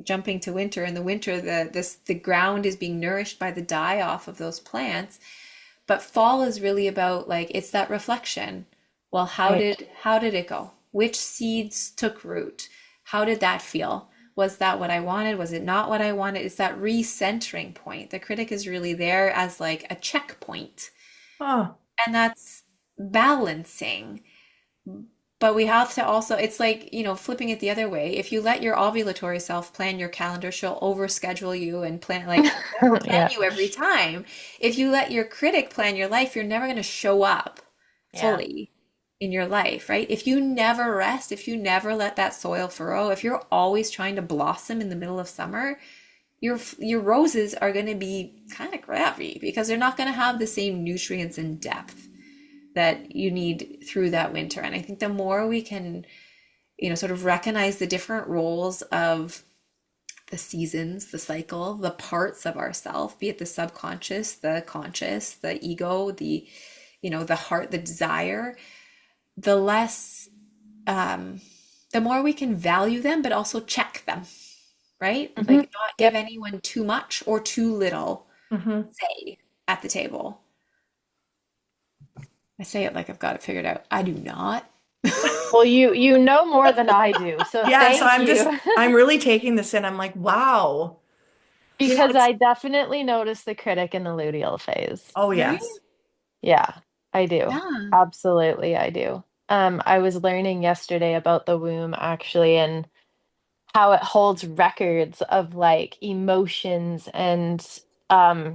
jumping to winter. In the winter, the ground is being nourished by the die off of those plants. But fall is really about, like, it's that reflection. Well, right. how did it go? Which seeds took root? How did that feel? Was that what I wanted? Was it not what I wanted? It's that recentering point. The critic is really there as like a checkpoint, Oh, and that's balancing. But we have to also, it's like, flipping it the other way. If you let your ovulatory self plan your calendar, she'll overschedule you and plan, like, overplan Yeah. you every time. If you let your critic plan your life, you're never going to show up Yeah. fully in your life, right? If you never rest, if you never let that soil furrow, if you're always trying to blossom in the middle of summer, your roses are going to be kind of crappy because they're not going to have the same nutrients and depth that you need through that winter. And I think the more we can, sort of recognize the different roles of the seasons, the cycle, the parts of ourself, be it the subconscious, the conscious, the ego, the heart, the desire, the less, the more we can value them, but also check them, right? Hmm. Like, not give Yep. anyone too much or too little hmm. say at the table. I say it like I've got it figured out. I do not. Well, you know more than I do, so Yeah, so thank you. I'm really taking this in. I'm like, wow. Because It's, I definitely notice the critic in the luteal phase. oh, Right? yes. Yeah, I do. Yeah. Absolutely, I do. I was learning yesterday about the womb actually, and how it holds records of like emotions and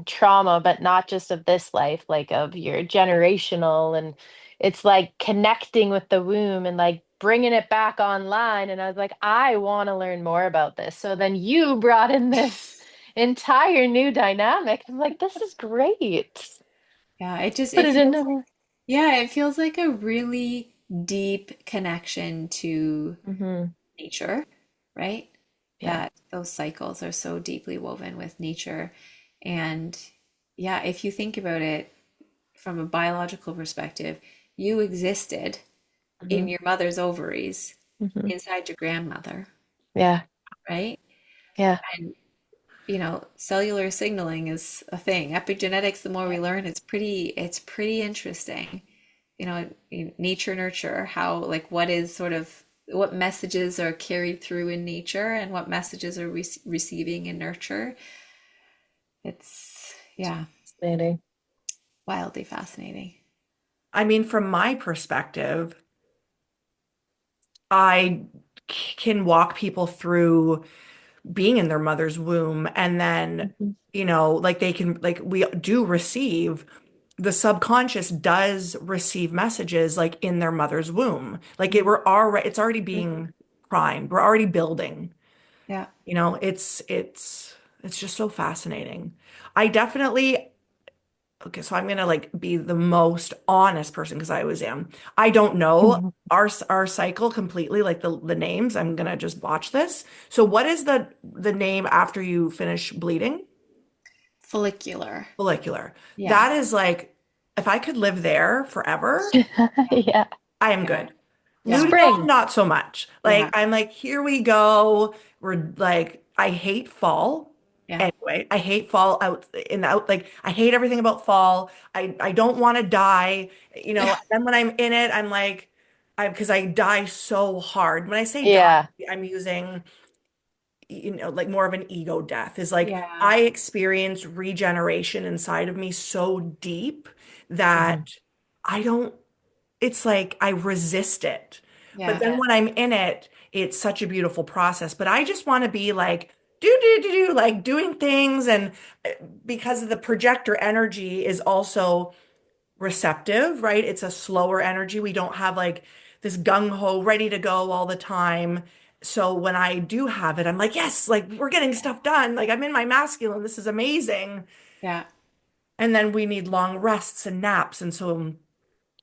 trauma, but not just of this life, like of your generational. And it's like connecting with the womb and like bringing it back online. And I was like, I want to learn more about this. So then you brought in this entire new dynamic. I'm like, this is great. Yeah, Put it it feels into. yeah, it feels like a really deep connection to Hmm. nature, right? Yeah. That those cycles are so deeply woven with nature. And yeah, if you think about it from a biological perspective, you existed Hmm. in your mother's ovaries Hmm. inside your grandmother, Yeah. right? Yeah. And cellular signaling is a thing. Epigenetics, the more we learn, it's pretty interesting. Nature nurture, how, like, what is sort of what messages are carried through in nature and what messages are receiving in nurture. It's, yeah, Fascinating. wildly fascinating. I mean, from my perspective, I can walk people through being in their mother's womb and then, Hmm. like they can, like we do receive, the subconscious does receive messages like in their mother's womb. Like it's already being primed. We're already building. Yeah. It's just so fascinating. I definitely Okay, so I'm gonna like be the most honest person because I always am. I don't know our cycle completely, like the names. I'm gonna just watch this. So what is the name after you finish bleeding? Follicular. Follicular. Yeah. That is like if I could live there forever, Yeah. I am Yeah. good. Yeah. Luteal, Spring. not so much. Like Yeah. I'm like, here we go. We're like, I hate fall. Yeah. Anyway, I hate fall out in the out like I hate everything about fall. I don't want to die. Yeah. Then when I'm in it, I'm like because I die so hard. When I say die, Yeah. I'm using like more of an ego death is like Yeah. I experience regeneration inside of me so deep Hmm. that I don't it's like I resist it. But Yeah. then Yeah. when I'm in it, it's such a beautiful process. But I just want to be like, do, do, do, do, like doing things. And because of the projector energy is also receptive, right? It's a slower energy. We don't have like this gung ho, ready to go all the time. So when I do have it, I'm like, yes, like we're getting stuff done. Like I'm in my masculine. This is amazing. Yeah. And then we need long rests and naps. And so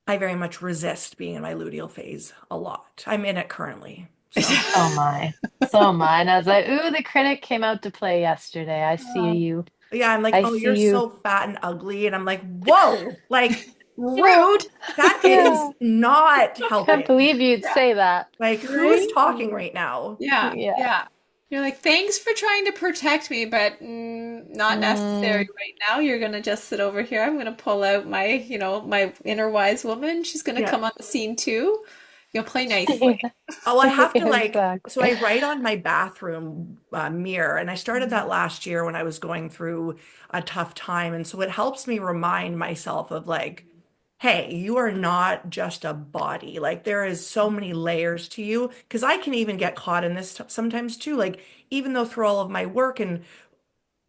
I very much resist being in my luteal phase a lot. I'm in it currently. So, Oh my. So am I. And I was like, ooh, the critic came out to play yesterday. I see Oh, you. yeah, I'm like, I oh, see you're you. so fat and ugly. And I'm like, whoa, like rude. that is Yeah. not Can't helping. believe you'd Yeah. say that. Like, who is Right? talking right now? Yeah. Yeah. Yeah. You're like, thanks for trying to protect me, but not necessary Mm, right now. You're gonna just sit over here. I'm gonna pull out my, my inner wise woman. She's gonna Yeah. come on the scene too. You'll play nicely. Oh, I have to like, so exactly. I write on my bathroom mirror, and I started that Mhm. last year when I was going through a tough time. And so it helps me remind myself of like, hey, you are not just a body. Like there is so many layers to you. Because I can even get caught in this sometimes too. Like even though through all of my work and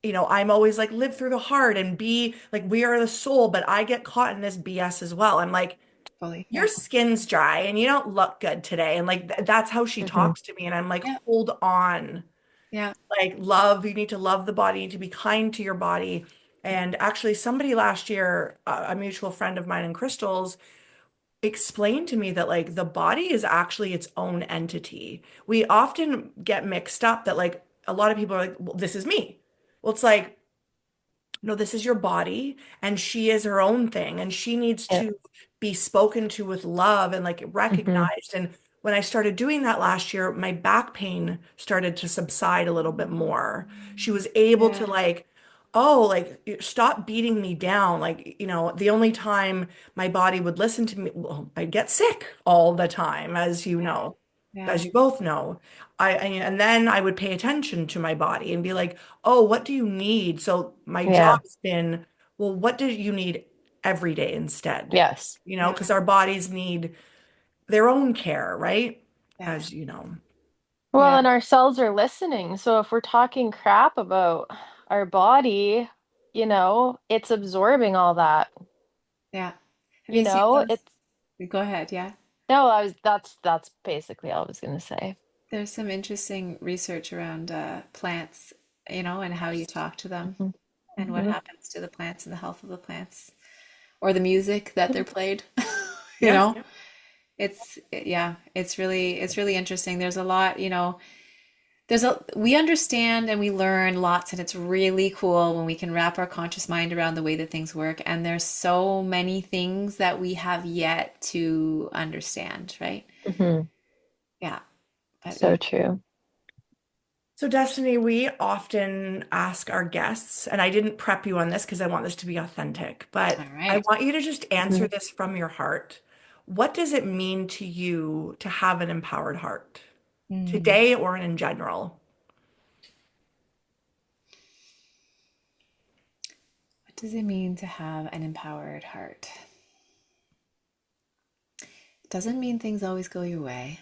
I'm always like live through the heart and be like we are the soul, but I get caught in this BS as well. I'm like, Fully. your Yeah. skin's dry and you don't look good today. And like that's how she Hmm. talks to me. And I'm like, Yeah. hold on. Yeah. Like love, you need to love the body, you need to be kind to your body. And actually, somebody last year, a mutual friend of mine and Krystle's, explained to me that like the body is actually its own entity. We often get mixed up that like a lot of people are like, well, this is me. Well, it's like, no, this is your body, and she is her own thing, and she needs Yeah. to be spoken to with love and like Hmm. recognized. And when I started doing that last year, my back pain started to subside a little bit more. She was able to Yeah. like, oh, like stop beating me down. Like, the only time my body would listen to me, well, I get sick all the time, Yeah. as Yeah. you both know. And then I would pay attention to my body and be like, oh, what do you need? So my Yeah. job's been, well, what do you need every day instead? Yes. Yeah. Because our bodies need their own care, right? Yeah. As you know. Well, Yeah. and our cells are listening. So if we're talking crap about our body, it's absorbing all that. Yeah. Have you seen those? It's Go ahead. Yeah. no, that's basically all I was gonna say. There's some interesting research around plants, and how you talk to them Hmm. and what Hmm. happens to the plants and the health of the plants or the music that they're played. You Yes. know, yeah, it's really interesting. There's a lot, we understand and we learn lots, and it's really cool when we can wrap our conscious mind around the way that things work. And there's so many things that we have yet to understand, right? Hmm. Yeah, but So we, true. So, Destiny, we often ask our guests, and I didn't prep you on this because I want this to be authentic, all but I right. want you to just Hmm. answer this from your heart. What does it mean to you to have an empowered heart Hmm. today or in general? What does it mean to have an empowered heart? It doesn't mean things always go your way.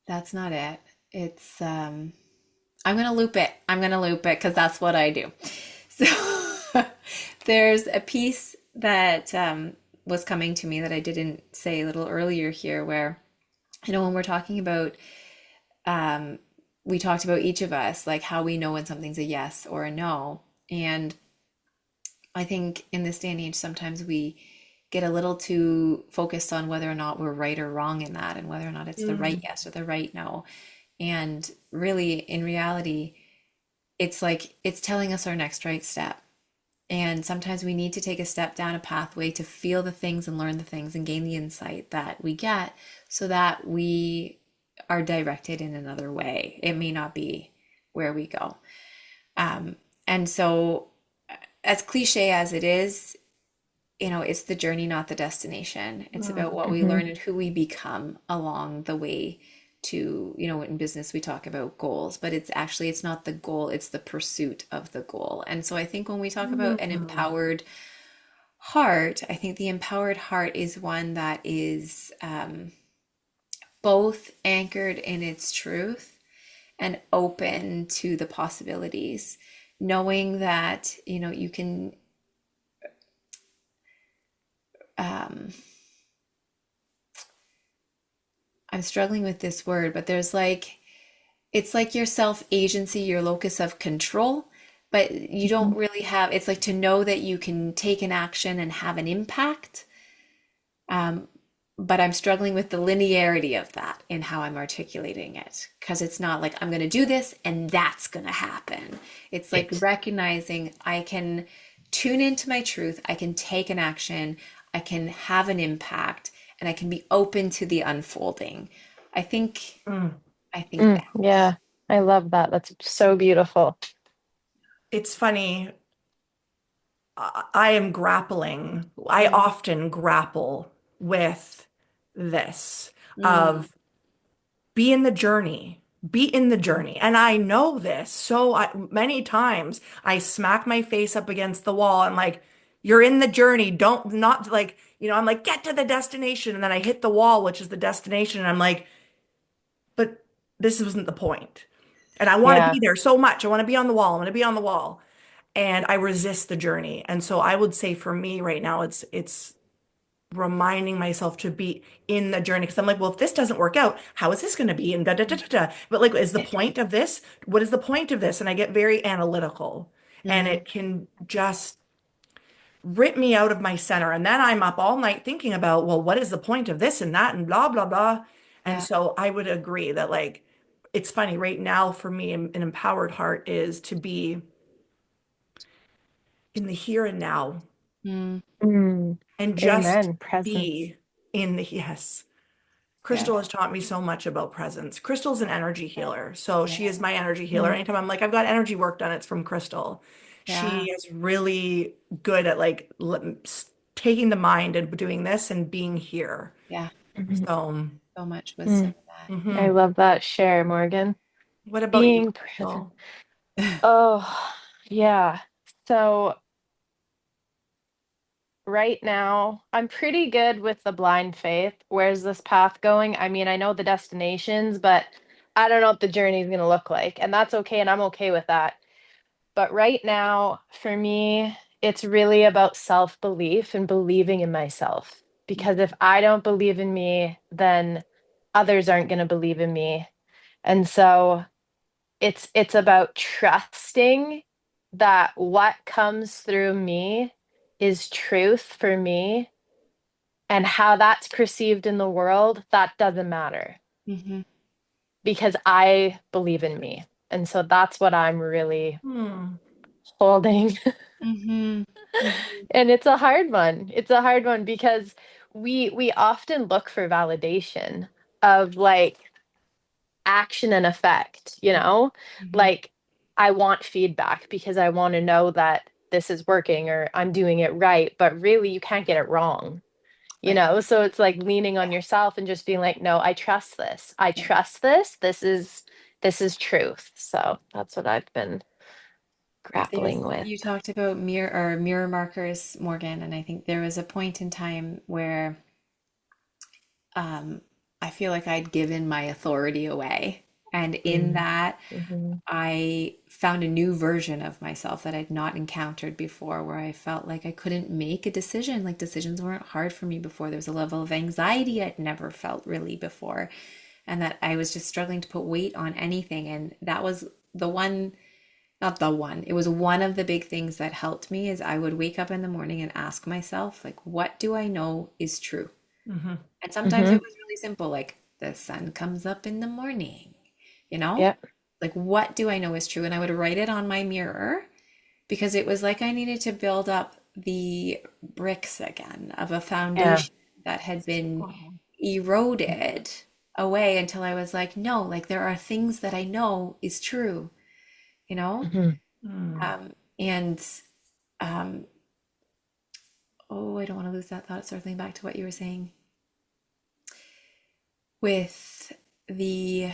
That's not it. It's I'm gonna loop it. I'm gonna loop it because that's what I do. So there's a piece that was coming to me that I didn't say a little earlier here, where when we're talking about um, we talked about each of us, like how we know when something's a yes or a no, and I think in this day and age, sometimes we get a little too focused on whether or not we're right or wrong in that, and whether or not it's the right Mm, yes or the right no. And really, in reality, it's like it's telling us our next right step. And sometimes we need to take a step down a pathway to feel the things and learn the things and gain the insight that we get so that we are directed in another way. It may not be where we go. Um, and so, as cliche as it is, it's the journey, not the destination. It's about what we Hmm. learn and who we become along the way to, in business we talk about goals, but it's not the goal, it's the pursuit of the goal. And so I think when we talk about an Mm. empowered heart, I think the empowered heart is one that is both anchored in its truth and open to the possibilities, knowing that, you can um, I'm struggling with this word, but it's like your self agency, your locus of control, but you don't really have, it's like to know that you can take an action and have an impact. Um, but I'm struggling with the linearity of that in how I'm articulating it because it's not like I'm going to do this and that's going to happen. It's like Right. recognizing I can tune into my truth, I can take an action, I can have an impact, and I can be open to the unfolding. I think Mm. I think Mm, that. yeah, I love that. That's so beautiful. It's funny. I am grappling. I Mm, often grapple with this mm, of be in the journey, be in the journey. And I know this. So many times I smack my face up against the wall. I'm like, you're in the journey. Don't not like, I'm like, get to the destination. And then I hit the wall, which is the destination. And I'm like, but this wasn't the point. And I want to be Yeah. there so much. I want to be on the wall. I want to be on the wall. And I resist the journey. And so I would say for me right now, it's reminding myself to be in the journey because I'm like, well, if this doesn't work out, how is this going to be? And da da da da da. But like, is the point of this? What is the point of this? And I get very analytical, and mm, it can just rip me out of my center. And then I'm up all night thinking about, well, what is the point of this and that and blah blah blah. And yeah. so I would agree that like, it's funny right now for me, an empowered heart is to be in the here and now Mm, Mm, and just amen. Presence. be in the yes. yeah. Krystle has taught me so much about presence. Krystle's an energy healer. So Yeah. she is my energy healer. Mm, Anytime I'm like, I've got energy work done, it's from Krystle. Yeah. She is really good at like taking the mind and doing this and being here. Yeah. mhm, So, So much wisdom mm. I mhm. love that share, Morgan. What about you, Being present. Krystle? in that. Oh, yeah. So right now, I'm pretty good with the blind faith. Where's this path going? I mean, I know the destinations, but I don't know what the journey is going to look like. And that's okay. And I'm okay with that. But right now, for me, it's really about self belief and believing in myself. Because if I don't believe in me, then others aren't going to believe in me. And so it's about trusting that what comes through me is truth for me, and how that's perceived in the world, that doesn't matter Hmm. because I believe in me. And so that's what I'm really Hmm. holding. Hmm. Hmm. And it's a hard one. It's a hard one because we often look for validation of like action and effect, you know? Hmm. Like I want feedback because I want to know that this is working or I'm doing it right, but really you can't get it wrong, you Right. know? So it's like leaning on yourself and just being like, no, I trust this. I Yeah. trust this. This is truth. So that's what I've been grappling with. You talked about mirror markers, Morgan, and I think there was a point in time where um, I feel like I'd given my authority away. And in Mm. that, Mhm. I found a new version of myself that I'd not encountered before, where I felt like I couldn't make a decision. Like decisions weren't hard for me before. There was a level of anxiety I'd never felt really before, and that I was just struggling to put weight on anything. And that was the one, not the one, it was one of the big things that helped me is I would wake up in the morning and ask myself, like, what do I know is true? Hmm. And sometimes it Mhm. was really simple, like the sun comes up in the morning, you know? Yep. Like, what do I know is true? And I would write it on my mirror. because it was like I needed to build up the bricks again of a Yeah. foundation that had been eroded away until I was like, no, like there are things that I know is true, you know? Hmm. Mm. And um, oh, I don't want to lose that thought. Circling back to what you were saying with the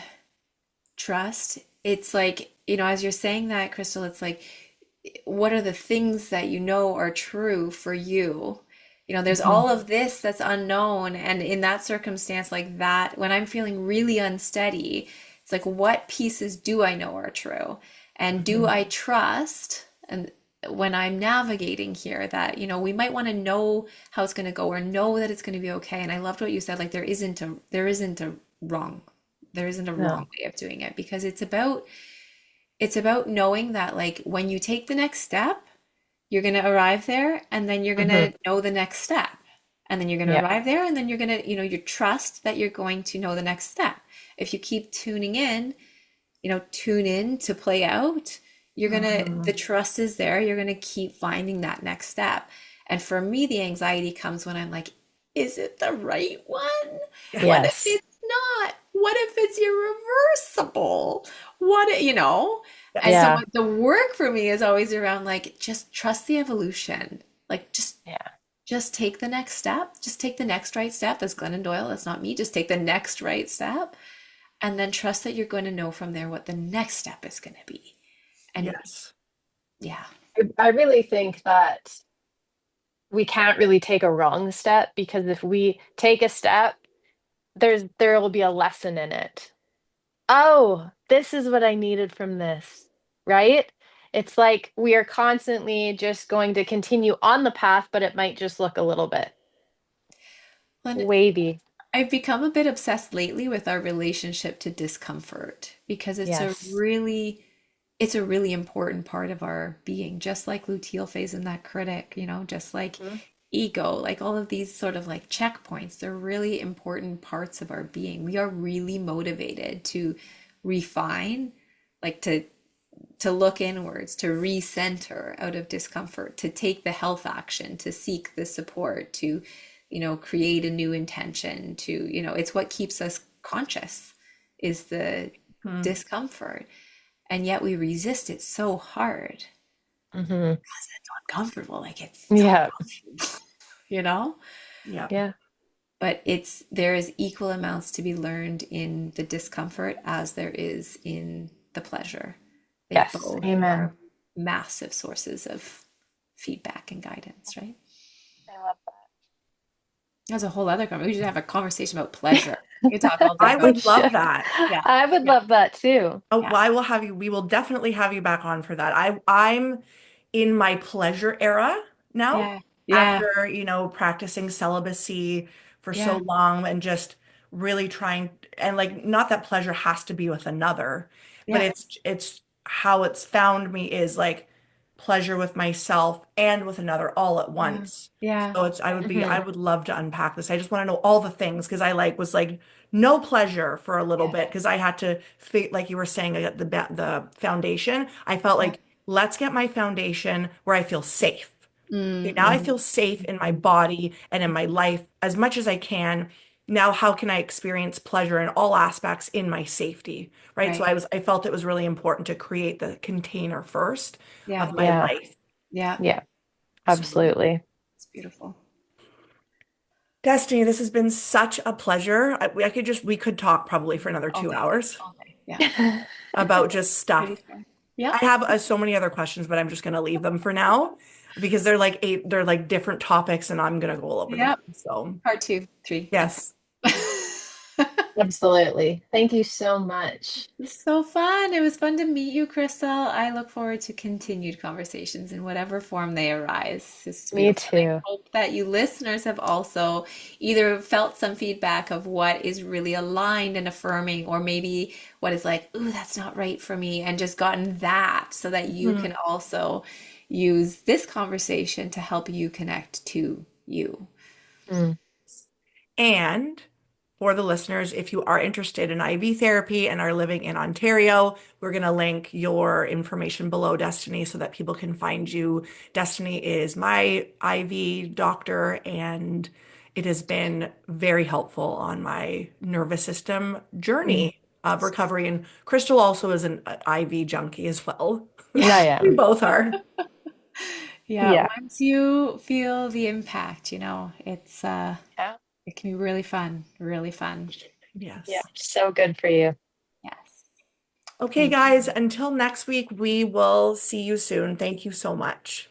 trust, it's like, as you're saying that, Krystle, it's like, what are the things that you know are true for you? There's Hmm. all of this that's unknown. And in that circumstance, like that, when I'm feeling really unsteady, it's like, what pieces do I know are true? And do Mhm. I trust? And when I'm navigating here, that, we might want to know how it's going to go or know that it's going to be okay. And I loved what you said, like, there isn't a wrong, there isn't a wrong No. way of doing it, because it's about knowing that, like, when you take the next step, you're going to arrive there, and then you're going Hmm. to know the next step. And then you're going to Yeah. arrive there, and then you're going to, you trust that you're going to know the next step. If you keep tuning in, tune in to play out, the Mhm. trust is there. You're going to keep finding that next step. And for me, the anxiety comes when I'm like, is it the right one? What if Yes. it's not? What if it's irreversible? What? And so Yes. Yeah. what the work for me is always around, like, just trust the evolution. Like, Yeah. just take the next step. Just take the next right step. That's Glennon Doyle. That's not me. Just take the next right step, and then trust that you're going to know from there what the next step is going to be. And Yes. yeah. I really think that we can't really take a wrong step, because if we take a step, there will be a lesson in it. Oh, this is what I needed from this, right? It's like we are constantly just going to continue on the path, but it might just look a little bit And wavy. I've become a bit obsessed lately with our relationship to discomfort, because Yes. it's a really important part of our being, just like luteal phase and that critic, just like Mhm. ego, like all of these sort of like checkpoints. They're really important parts of our being. We are really motivated to refine, like to look inwards, to recenter out of discomfort, to take the health action, to seek the support, to, create a new intention, to, it's what keeps us conscious, is the Mhm. discomfort. And yet we resist it so hard Hmm. because it's uncomfortable. Like, it's Yeah. uncomfortable, you know? Yep. Yeah. But there is equal amounts to be learned in the discomfort as there is in the pleasure. They Yes. both Amen. are massive sources of feedback and guidance, right? I love That's a whole other conversation. We should have a conversation about pleasure. We could talk all day I about we would love should. that. yeah, I would yeah, love that too. Oh, yeah, well, I will have you, we will definitely have you back on for that. I'm in my pleasure era now yeah, yeah, after, practicing celibacy for so yeah, long and just really trying, and like, not that pleasure has to be with another, but yeah, it's how it's found me is like pleasure with myself and with another all at yeah, once. yeah, So I Hmm. would love to unpack this. I just want to know all the things because I was like no pleasure for a little yeah, bit because I had to like you were saying the foundation. I felt yeah. like let's get my foundation where I feel safe. Okay, now I Mm-hmm. feel safe in my body and in my life as much as I can. Now, how can I experience pleasure in all aspects in my safety? Right. So Right. I felt it was really important to create the container first Yeah, of my Yeah. life. yeah. Yeah. So, Absolutely. It's beautiful. Destiny, this has been such a pleasure. We could talk probably for another All two day, hours all day. Yeah, about just pretty stuff. fair. I Yep. have so many other questions, but I'm just going to leave them for now because they're like different topics and I'm going to go all over the Yep. place. So, Part two, three. Yep. yes. Absolutely. Thank you so much. It's so fun. It was fun to meet you, Krystle. I look forward to continued conversations in whatever form they arise. This is Me beautiful. And I too. hope that you listeners have also either felt some feedback of what is really aligned and affirming, or maybe what is like, ooh, that's not right for me, and just gotten that so that you Mhm. can also use this conversation to help you connect to you. Mm. And for the listeners, if you are interested in IV therapy and are living in Ontario, we're going to link your information below, Destiny, so that people can find you. Destiny is my IV doctor, and it has been very helpful on my nervous system Mhm. journey of recovery. And Krystle also is an IV junkie as well. I We am. both are. Yeah, Yeah. once you feel the impact, Yeah. it can be really fun, really fun. Yeah. Yes. So good for you. Yes. Okay, Thank guys, you. until next week, we will see you soon. Thank you so much.